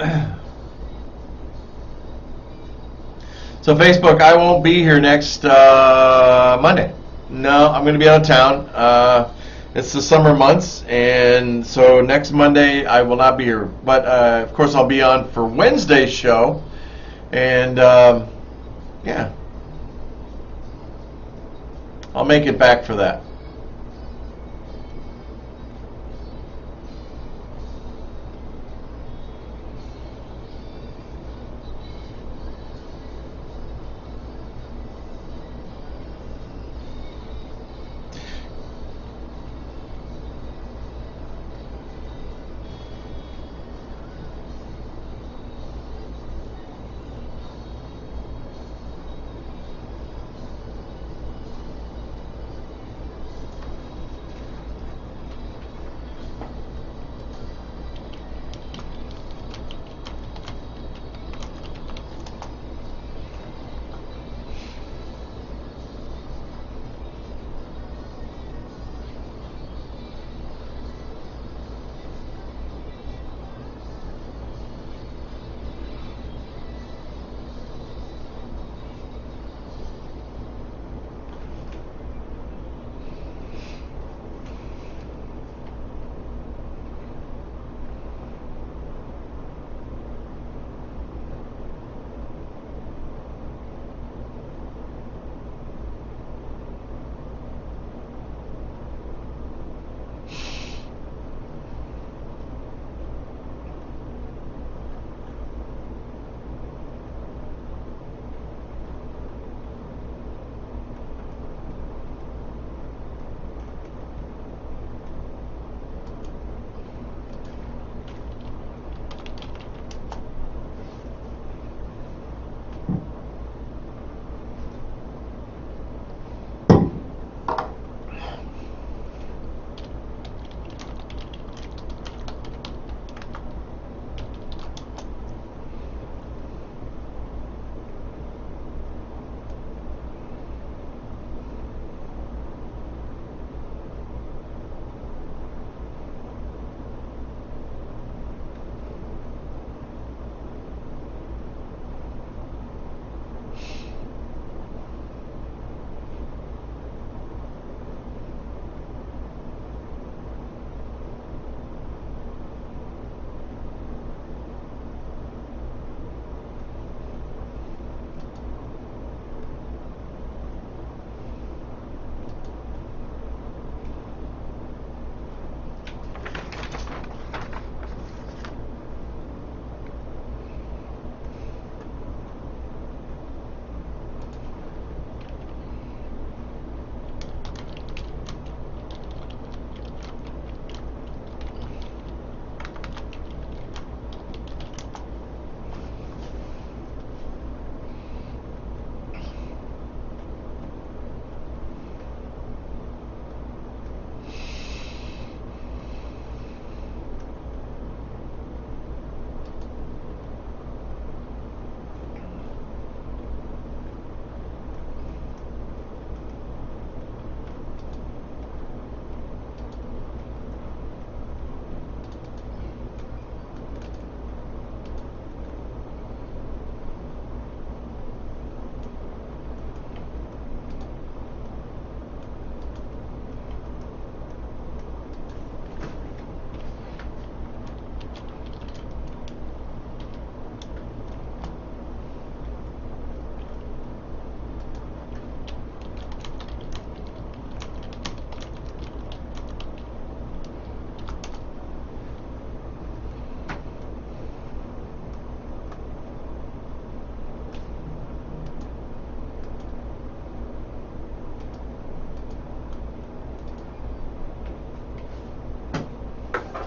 So Facebook, I won't be here next Monday. No, I'm going to be out of town. It's the summer months, and so next Monday I will not be here. But of course I'll be on for Wednesday's show, and yeah, I'll make it back for that.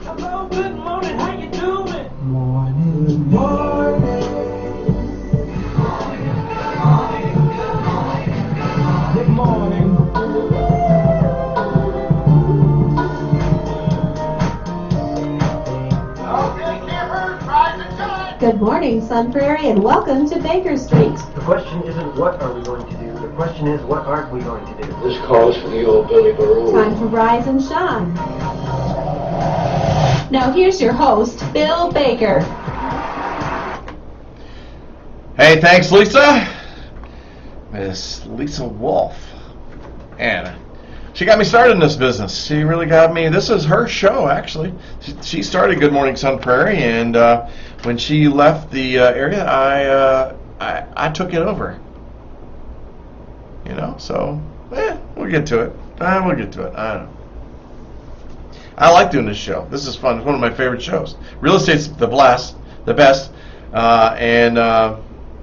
Hello, good morning, how you doing? Morning, morning. Good morning. Okay, campers, rise and shine. Good morning, Sun Prairie, and welcome to Baker Street. The question isn't what are we going to do, the question is what aren't we going to do. This calls for the old Billy Baroo. Time to rise and shine. Now here's your host, Bill Baker. Hey, thanks, Lisa. Miss Lisa Wolf. And she got me started in this business. She really got me. This is her show, actually. She started Good Morning Sun Prairie, and when she left the area, I took it over. You know, so we'll get to it. We'll get to it. I don't know. I like doing this show. This is fun. It's one of my favorite shows. Real estate's the best,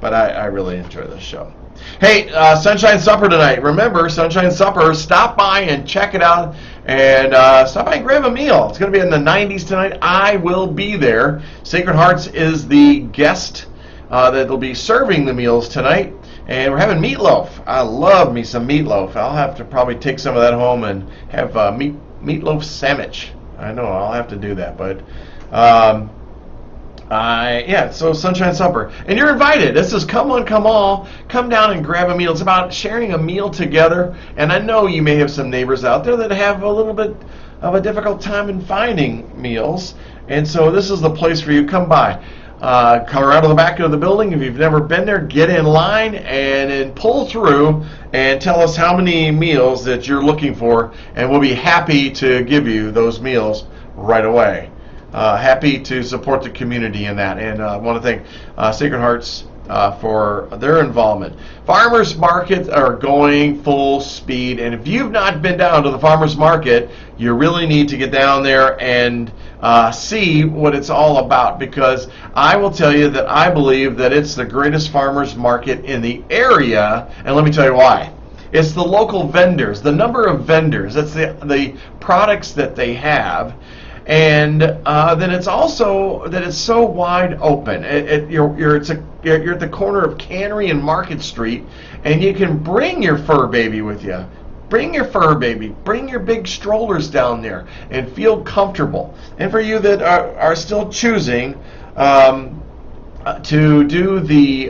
but I really enjoy this show. Hey, Sunshine Supper tonight. Remember, Sunshine Supper, stop by and check it out, and stop by and grab a meal. It's going to be in the 90s tonight. I will be there. Sacred Hearts is the guest that will be serving the meals tonight, and we're having meatloaf. I love me some meatloaf. I'll have to probably take some of that home and have meatloaf sandwich. I know I'll have to do that, but so Sunshine Supper, and you're invited. This is come one, come all. Come down and grab a meal. It's about sharing a meal together, and I know you may have some neighbors out there that have a little bit of a difficult time in finding meals, and so this is the place for you. Come by. Come around to the back of the building. If you've never been there, get in line and then pull through and tell us how many meals that you're looking for, and we'll be happy to give you those meals right away. Happy to support the community in that, and I want to thank Sacred Hearts for their involvement. Farmers markets are going full speed, and if you've not been down to the farmers market, you really need to get down there and see what it's all about, because I will tell you that I believe that it's the greatest farmers market in the area, and let me tell you why. It's the local vendors, the number of vendors, that's the products that they have, and then it's also that it's so wide open. You're at the corner of Cannery and Market Street, and you can bring your fur baby with you. Bring your fur baby. Bring your big strollers down there and feel comfortable. And for you that are still choosing to do the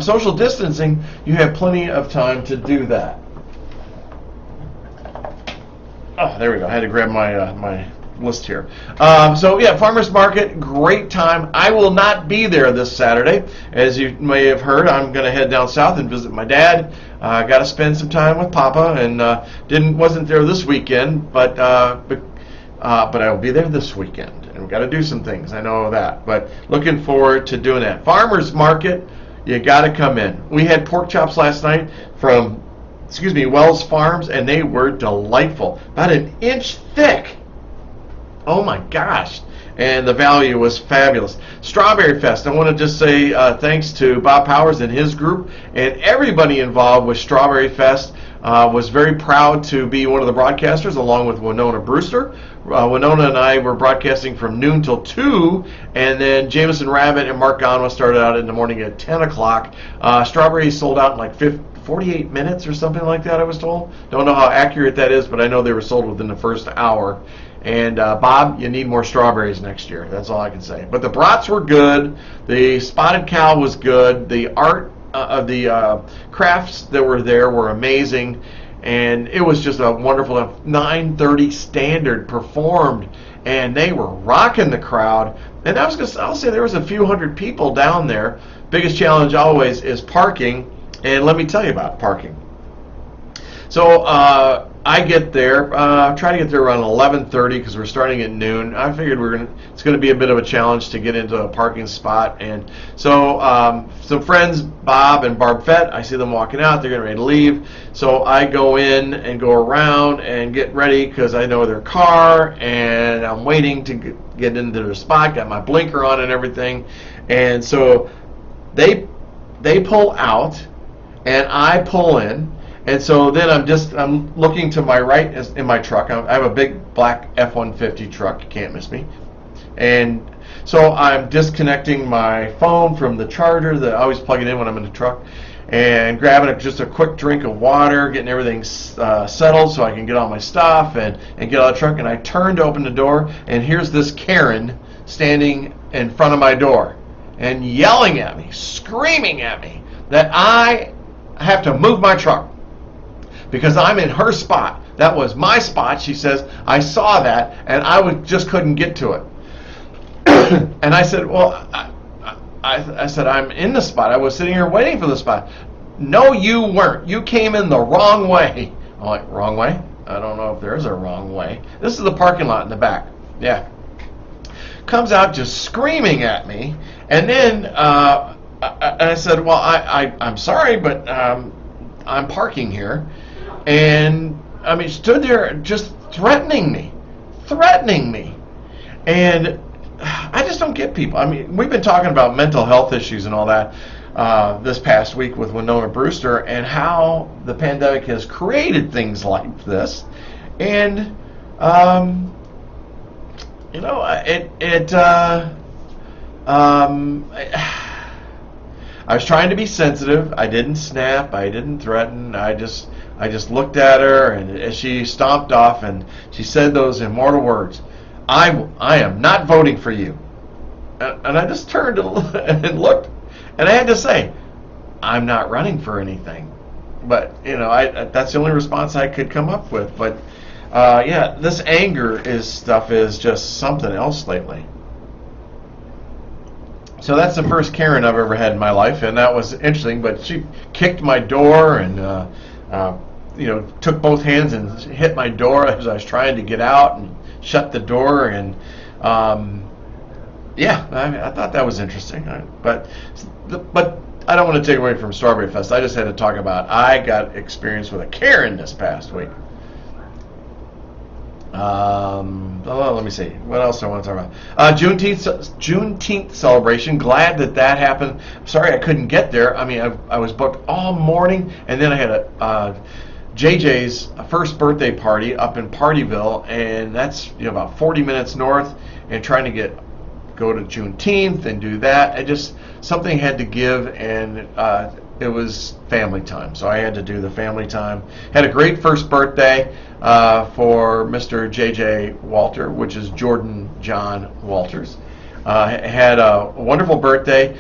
social distancing, you have plenty of time to do that. Oh, there we go. I had to grab my list here. Farmers market, great time. I will not be there this Saturday. As you may have heard, I'm going to head down south and visit my dad. Got to spend some time with Papa, and wasn't there this weekend, but I will be there this weekend, and we've got to do some things. I know that, but looking forward to doing that. Farmers market, you got to come in. We had pork chops last night from Wells Farms, and they were delightful, about an inch thick. Oh my gosh. And the value was fabulous. Strawberry Fest, I want to just say thanks to Bob Powers and his group, and everybody involved with Strawberry Fest. Was very proud to be one of the broadcasters along with Winona Brewster. Winona and I were broadcasting from noon till 2, and then Jameson Rabbit and Mark Gonwa started out in the morning at 10 o'clock. Strawberries sold out in like 48 minutes or something like that, I was told. Don't know how accurate that is, but I know they were sold within the first hour. And Bob, you need more strawberries next year. That's all I can say. But the brats were good. The spotted cow was good. The art of the crafts that were there were amazing. And it was just a wonderful 9:30 Standard performed, and they were rocking the crowd. And I'll say there was a few hundred people down there. Biggest challenge always is parking. And let me tell you about parking. So I get there, try to get there around 11:30 because we're starting at noon. I figured it's going to be a bit of a challenge to get into a parking spot. And so some friends, Bob and Barb Fett, I see them walking out. They're getting ready to leave. So I go in and go around and get ready because I know their car, and I'm waiting to get into their spot. Got my blinker on and everything. And so they pull out, and I pull in. And so then I'm looking to my right in my truck. I have a big black F-150 truck. You can't miss me. And so I'm disconnecting my phone from the charger that I always plug it in when I'm in the truck, and grabbing just a quick drink of water, getting everything settled so I can get all my stuff and get out of the truck. And I turn to open the door, and here's this Karen standing in front of my door and yelling at me, screaming at me that I have to move my truck because I'm in her spot. That was my spot, she says. I saw that, and I just couldn't get to it. And I said, well, I said, I'm in the spot. I was sitting here waiting for the spot. No, you weren't. You came in the wrong way. I'm like, wrong way? I don't know if there is a wrong way. This is the parking lot in the back. Yeah. Comes out just screaming at me. And then I said, well, I'm sorry, but I'm parking here. And, I mean, stood there just threatening me. And I just don't get people. I mean, we've been talking about mental health issues and all that this past week with Winona Brewster and how the pandemic has created things like this. And, you know, I was trying to be sensitive. I didn't snap. I didn't threaten. I just looked at her, and as she stomped off, and she said those immortal words, I am not voting for you. And I just turned and looked, and I had to say, I'm not running for anything. But, you know, that's the only response I could come up with. But, yeah, this anger stuff is just something else lately. So that's the first Karen I've ever had in my life, and that was interesting. But she kicked my door and, you know, took both hands and hit my door as I was trying to get out and shut the door. And, yeah, I thought that was interesting. But I don't want to take away from Strawberry Fest. I just had to talk about I got experience with a Karen this past week. Let me see. What else do I want to talk about? Juneteenth celebration. Glad that happened. Sorry I couldn't get there. I mean, I was booked all morning, and then I had a JJ's first birthday party up in Partyville, and that's, you know, about 40 minutes north. And trying to go to Juneteenth and do that. Something had to give, and it was family time, so I had to do the family time. Had a great first birthday for Mr. J.J. Walter, which is Jordan John Walters. Had a wonderful birthday.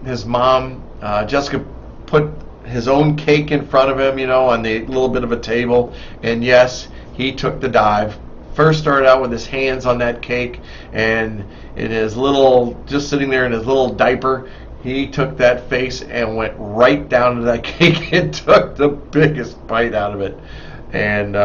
His mom, Jessica, put his own cake in front of him, you know, on the little bit of a table, and yes, he took the dive. First started out with his hands on that cake, and in his little, just sitting there in his little diaper, he took that face and went right down to that cake and took the biggest bite out of it. And,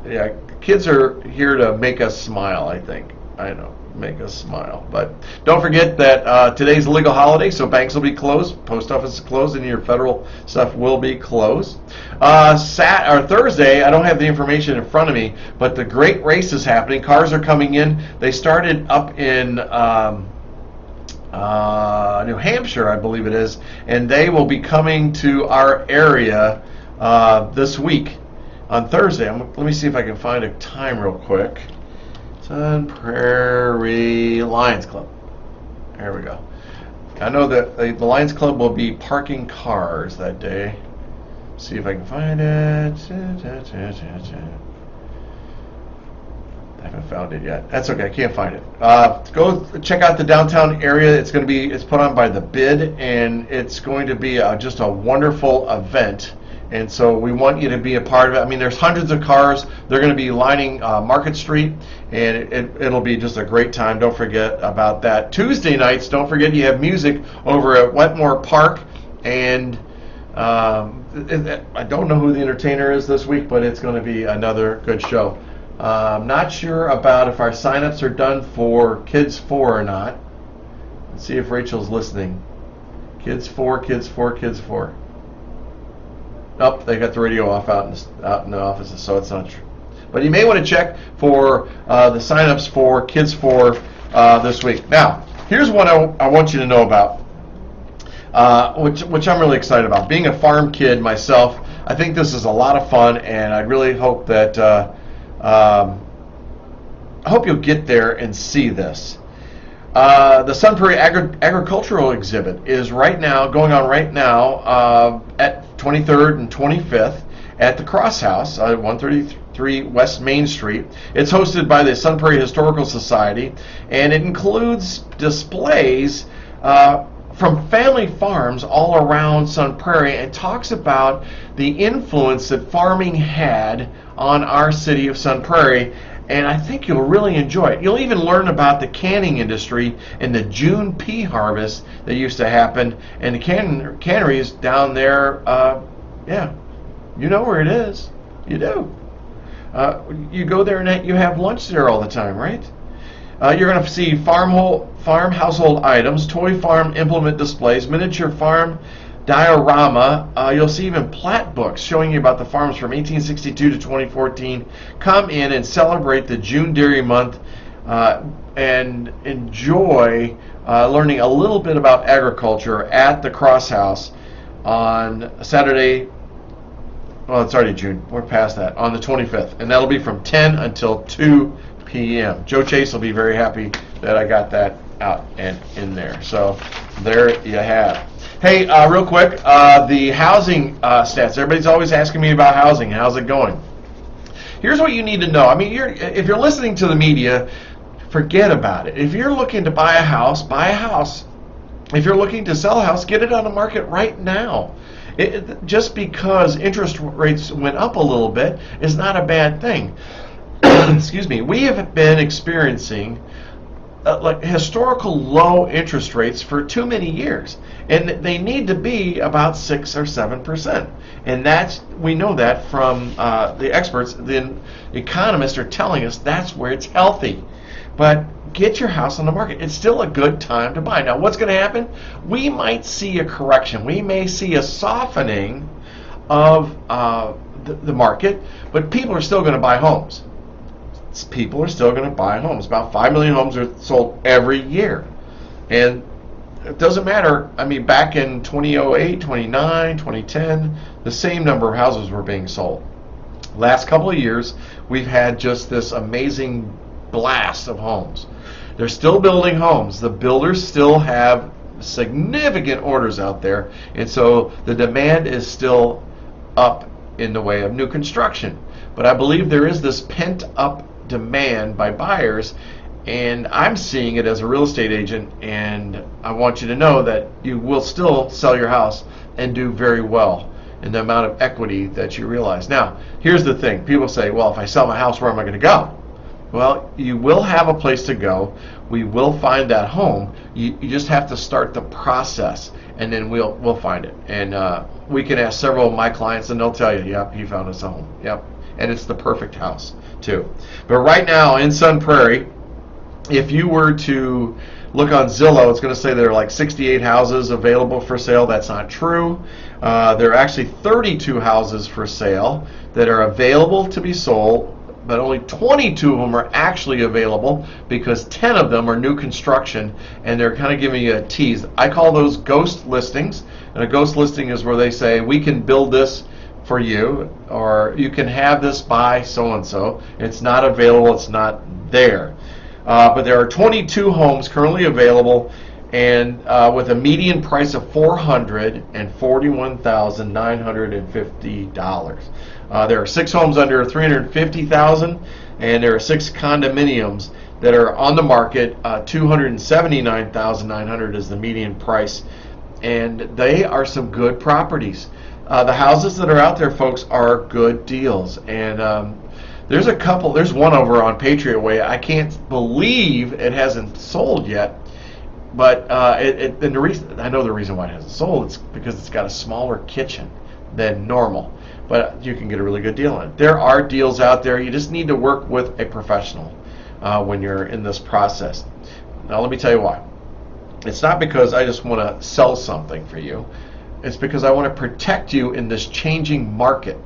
yeah, kids are here to make us smile, I think. I know, make us smile. But don't forget that today's a legal holiday, so banks will be closed, post office is closed, and your federal stuff will be closed. Thursday, I don't have the information in front of me, but the great race is happening. Cars are coming in. They started up in New Hampshire, I believe it is, and they will be coming to our area this week on Thursday. Let me see if I can find a time real quick. Sun Prairie Lions Club. There we go. I know that the Lions Club will be parking cars that day. See if I can find it. I haven't found it yet. That's okay. I can't find it. Go check out the downtown area. It's put on by The Bid, and it's going to be just a wonderful event. And so we want you to be a part of it. I mean, there's hundreds of cars. They're going to be lining Market Street, and it'll be just a great time. Don't forget about that. Tuesday nights, don't forget you have music over at Wetmore Park, and I don't know who the entertainer is this week, but it's going to be another good show. I'm not sure about if our sign-ups are done for Kids 4 or not. Let's see if Rachel's listening. Kids 4, Kids 4, Kids 4. Oh, they got the radio off out in the offices, so it's not true. But you may want to check for the sign-ups for Kids 4 this week. Now, here's what I want you to know about, which I'm really excited about. Being a farm kid myself, I think this is a lot of fun, and I really hope that I hope you'll get there and see this. The Sun Prairie Agricultural Exhibit is going on right now at 23rd and 25th at the Cross House, 133 West Main Street. It's hosted by the Sun Prairie Historical Society, and it includes displays from family farms all around Sun Prairie, and talks about the influence that farming had on our city of Sun Prairie and I think you'll really enjoy it. You'll even learn about the canning industry and the June pea harvest that used to happen, and the canneries down there. Yeah, you know where it is. You do. You go there and you have lunch there all the time, right? You're going to see farm household items, toy farm implement displays, miniature farm diorama. You'll see even plat books showing you about the farms from 1862 to 2014. Come in and celebrate the June Dairy Month and enjoy learning a little bit about agriculture at the Cross House on Saturday. Well, it's already June. We're past that. On the 25th. And that'll be from 10 until 2 p.m. Joe Chase will be very happy that I got that out and in there. So there you have. Hey, real quick, the housing stats. Everybody's always asking me about housing. How's it going? Here's what you need to know. I mean, if you're listening to the media, forget about it. If you're looking to buy a house, buy a house. If you're looking to sell a house, get it on the market right now. Just because interest rates went up a little bit is not a bad thing. Excuse me. We have been experiencing like historical low interest rates for too many years, and they need to be about 6 or 7%. And we know that from the experts. The economists are telling us that's where it's healthy. But get your house on the market. It's still a good time to buy. Now, what's going to happen? We might see a correction. We may see a softening of the market, but people are still going to buy homes. People are still going to buy homes. About 5 million homes are sold every year. And it doesn't matter. I mean, back in 2008, 2009, 2010, the same number of houses were being sold. Last couple of years, we've had just this amazing blast of homes. They're still building homes. The builders still have significant orders out there, and so the demand is still up in the way of new construction. But I believe there is this pent-up demand by buyers, and I'm seeing it as a real estate agent, and I want you to know that you will still sell your house and do very well in the amount of equity that you realize. Now, here's the thing. People say, well, if I sell my house, where am I going to go? Well, you will have a place to go. We will find that home. You just have to start the process, and then we'll find it. And we can ask several of my clients, and they'll tell you, yep, he found us a home. Yep, and it's the perfect house too. But right now in Sun Prairie, if you were to look on Zillow, it's going to say there are like 68 houses available for sale. That's not true. There are actually 32 houses for sale that are available to be sold, but only 22 of them are actually available because 10 of them are new construction, and they're kind of giving you a tease. I call those ghost listings, and a ghost listing is where they say, we can build this for you, or you can have this by so-and-so. It's not available, it's not there. But there are 22 homes currently available, and with a median price of $441,950. There are 6 homes under $350,000, and there are 6 condominiums that are on the market. $279,900 is the median price, and they are some good properties. The houses that are out there, folks, are good deals, and there's a couple. There's one over on Patriot Way. I can't believe it hasn't sold yet, but and the reason I know the reason why it hasn't sold, it's because it's got a smaller kitchen than normal. But you can get a really good deal on it. There are deals out there. You just need to work with a professional when you're in this process. Now, let me tell you why. It's not because I just want to sell something for you. It's because I want to protect you in this changing market.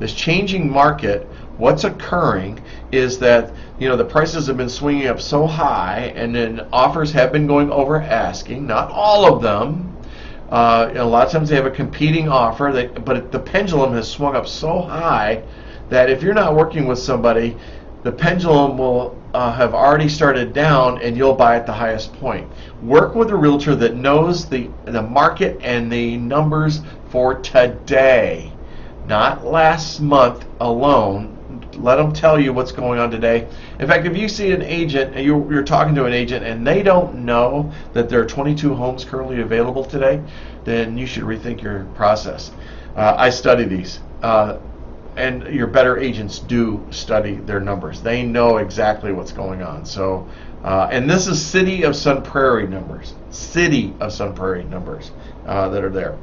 This changing market, what's occurring is that, you know, the prices have been swinging up so high, and then offers have been going over asking. Not all of them. A lot of times they have a competing offer, but the pendulum has swung up so high that if you're not working with somebody, the pendulum will have already started down, and you'll buy at the highest point. Work with a realtor that knows the market and the numbers for today, not last month alone. Let them tell you what's going on today. In fact, if you see an agent, and you're talking to an agent, and they don't know that there are 22 homes currently available today, then you should rethink your process. I study these. and your better agents do study their numbers. They know exactly what's going on. So, and this is City of Sun Prairie numbers. City of Sun Prairie numbers that are there.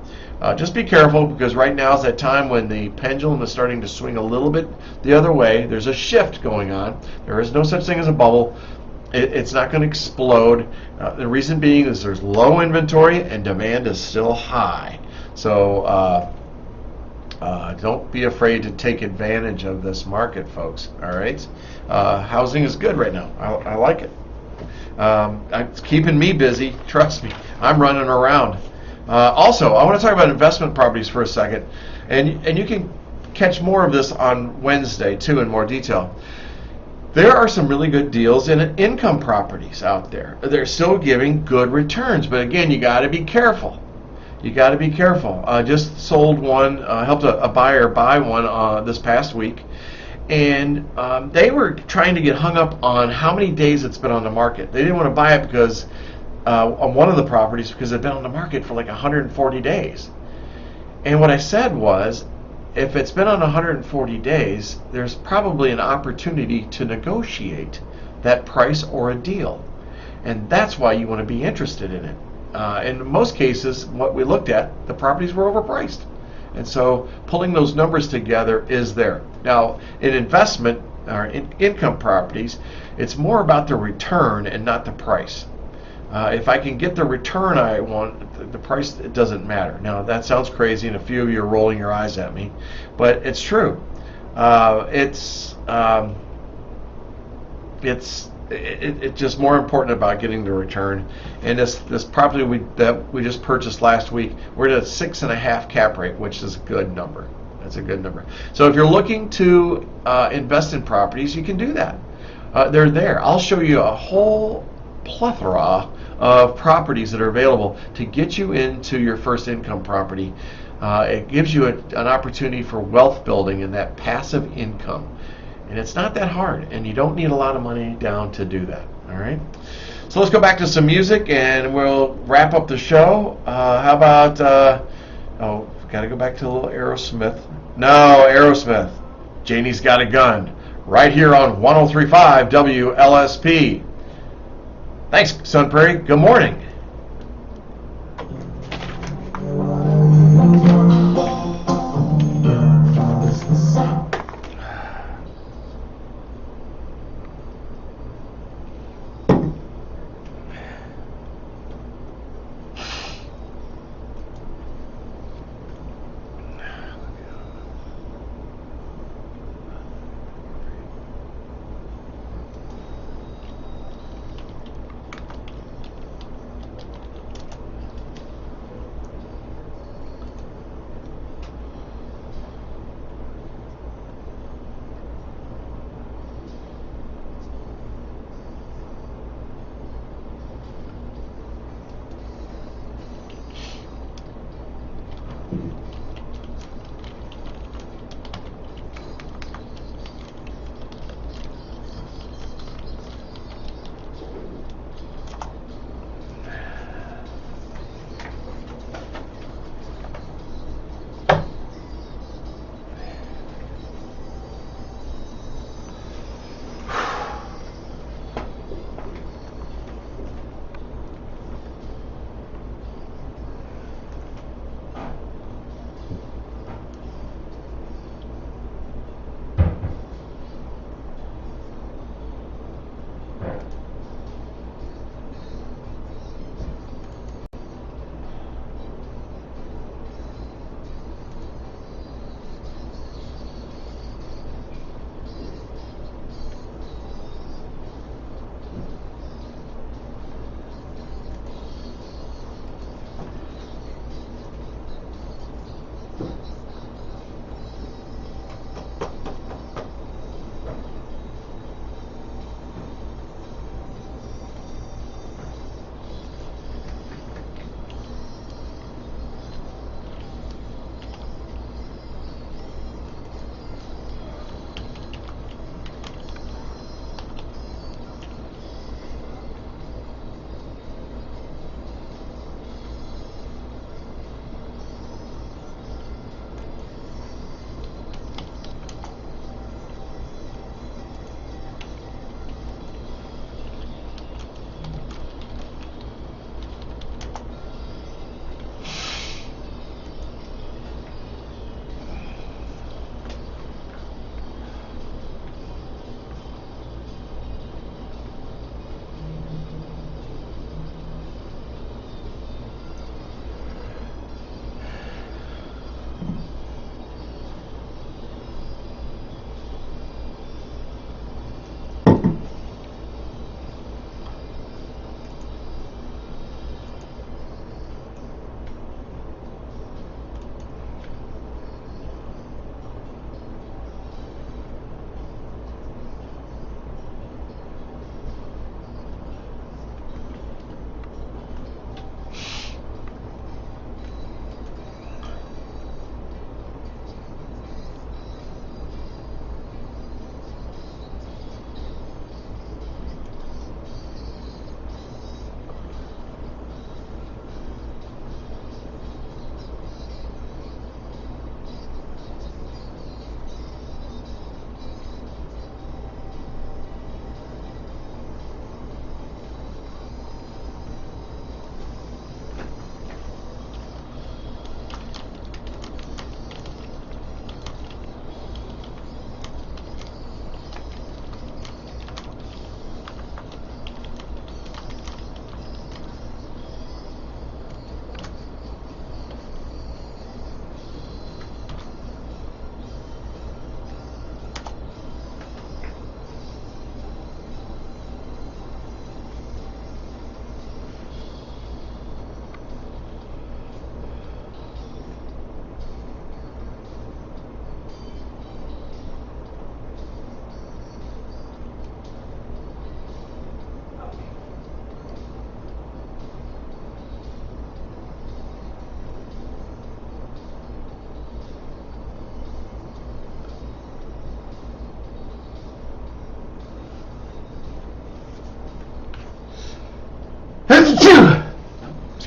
Just be careful, because right now is that time when the pendulum is starting to swing a little bit the other way. There's a shift going on. There is no such thing as a bubble. It's not going to explode. The reason being is there's low inventory and demand is still high. So don't be afraid to take advantage of this market, folks. All right, housing is good right now. I like it. It's keeping me busy. Trust me, I'm running around. Also, I want to talk about investment properties for a second, and you can catch more of this on Wednesday too in more detail. There are some really good deals in income properties out there. They're still giving good returns, but again, you got to be careful. You got to be careful. Just sold one, helped a buyer buy one this past week, and they were trying to get hung up on how many days it's been on the market. They didn't want to buy it because on one of the properties because it's been on the market for like 140 days. And what I said was, if it's been on 140 days, there's probably an opportunity to negotiate that price or a deal. And that's why you want to be interested in it. In most cases, what we looked at, the properties were overpriced. And so pulling those numbers together is there. Now, in investment or in income properties, it's more about the return and not the price. If I can get the return I want, the price, it doesn't matter. Now, that sounds crazy, and a few of you are rolling your eyes at me, but it's true. It's just more important about getting the return. And this property that we just purchased last week, we're at a 6.5 cap rate, which is a good number. That's a good number. So if you're looking to invest in properties, you can do that. They're there. I'll show you a whole plethora of properties that are available to get you into your first income property. It gives you an opportunity for wealth building and that passive income. And it's not that hard, and you don't need a lot of money down to do that. All right. So let's go back to some music, and we'll wrap up the show. How about? Got to go back to a little Aerosmith. No, Aerosmith. Janie's Got a Gun. Right here on 103.5 WLSP. Thanks, Sun Prairie. Good morning.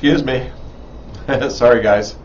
Excuse me. Sorry, guys.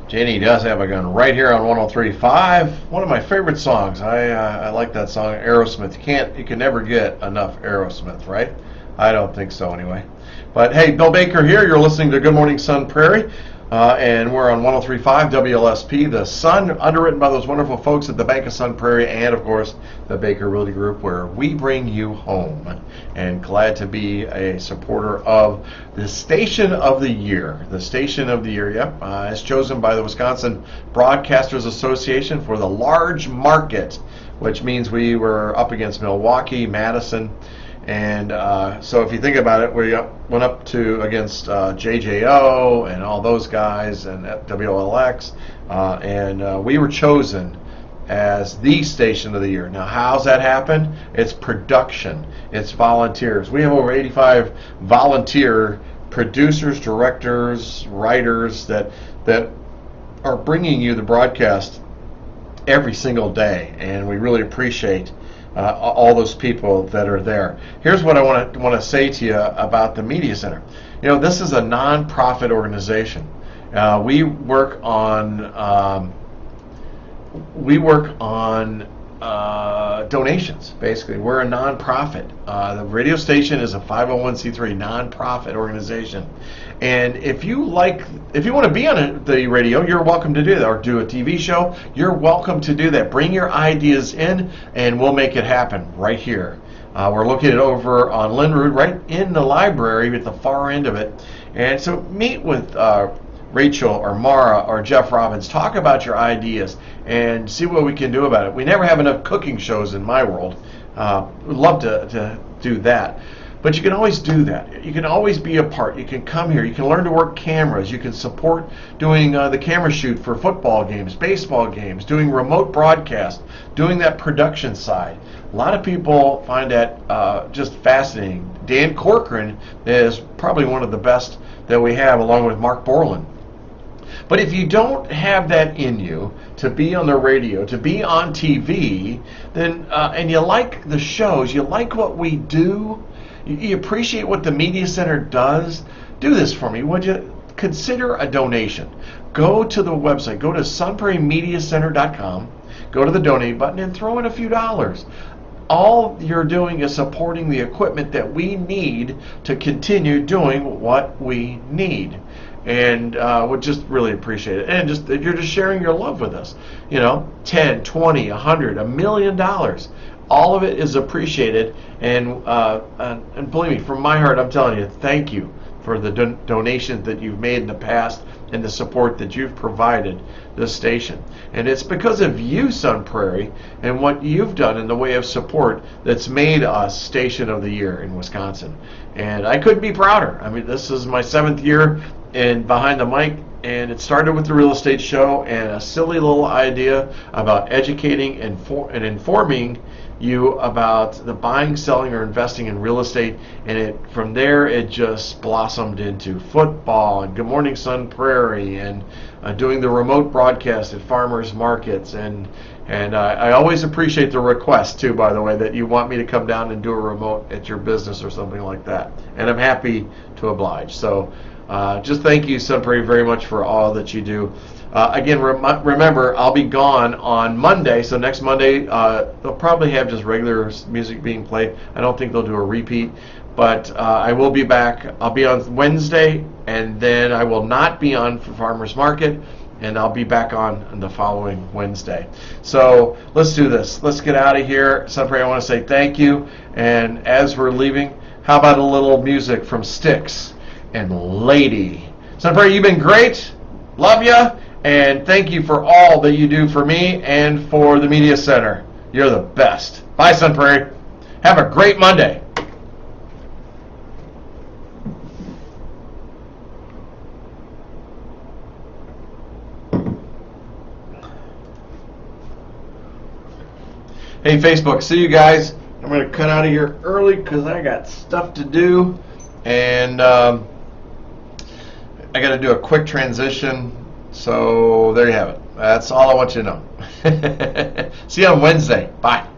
Janie does have a gun right here on 103.5. One of my favorite songs. I like that song, Aerosmith. You can never get enough Aerosmith, right? I don't think so anyway. But hey, Bill Baker here. You're listening to Good Morning Sun Prairie. And we're on 103.5 WLSP, the Sun, underwritten by those wonderful folks at the Bank of Sun Prairie and, of course, the Baker Realty Group, where we bring you home. And glad to be a supporter of the Station of the Year. The Station of the Year, yep, is chosen by the Wisconsin Broadcasters Association for the large market, which means we were up against Milwaukee, Madison, and so if you think about it, we went up against JJO and all those guys and WLX, and we were chosen as the Station of the Year. Now, how's that happen? It's production. It's volunteers. We have over 85 volunteer producers, directors, writers that are bringing you the broadcast every single day, and we really appreciate all those people that are there. Here's what I want to say to you about the Media Center. You know, this is a non-profit organization. We work on donations. Basically, we're a non-profit. The radio station is a 501c3 non-profit organization. And if you want to be on the radio, you're welcome to do that, or do a TV show. You're welcome to do that. Bring your ideas in, and we'll make it happen right here. We're located over on Linrood, right in the library at the far end of it. And so meet with Rachel or Mara or Jeff Robbins. Talk about your ideas and see what we can do about it. We never have enough cooking shows in my world. We'd love to do that. But you can always do that. You can always be a part. You can come here. You can learn to work cameras. You can support doing the camera shoot for football games, baseball games, doing remote broadcast, doing that production side. A lot of people find that just fascinating. Dan Corcoran is probably one of the best that we have, along with Mark Borland. But if you don't have that in you to be on the radio, to be on TV, then and you like the shows, you like what we do, you appreciate what the Media Center does, do this for me. Would you consider a donation? Go to the website. Go to sunprairiemediacenter.com. Go to the donate button and throw in a few dollars. All you're doing is supporting the equipment that we need to continue doing what we need. And would just really appreciate it. And you're just sharing your love with us. You know, 10, 20, 100, $1 million. All of it is appreciated. And believe me, from my heart, I'm telling you, thank you for the donations that you've made in the past and the support that you've provided this station. And it's because of you, Sun Prairie, and what you've done in the way of support that's made us Station of the Year in Wisconsin. And I couldn't be prouder. I mean, this is my 7th year in behind the mic, and it started with the real estate show and a silly little idea about educating and informing you about the buying, selling, or investing in real estate, and from there it just blossomed into football and Good Morning Sun Prairie and doing the remote broadcast at farmers markets, and I always appreciate the request too, by the way, that you want me to come down and do a remote at your business or something like that, and I'm happy to oblige. So just thank you, Sun Prairie, very much for all that you do. Again, remember, I'll be gone on Monday, so next Monday they'll probably have just regular music being played. I don't think they'll do a repeat, but I will be back. I'll be on Wednesday, and then I will not be on for Farmers Market, and I'll be back on the following Wednesday. So let's do this. Let's get out of here. Sun Prairie, I want to say thank you, and as we're leaving, how about a little music from Styx and Lady. Sun Prairie, you've been great. Love ya. And thank you for all that you do for me and for the Media Center. You're the best. Bye, Sun Prairie. Have a great Monday. Hey, Facebook. See you guys. I'm going to cut out of here early because I got stuff to do, and I got to do a quick transition. So there you have it. That's all I want you to know. See you on Wednesday. Bye.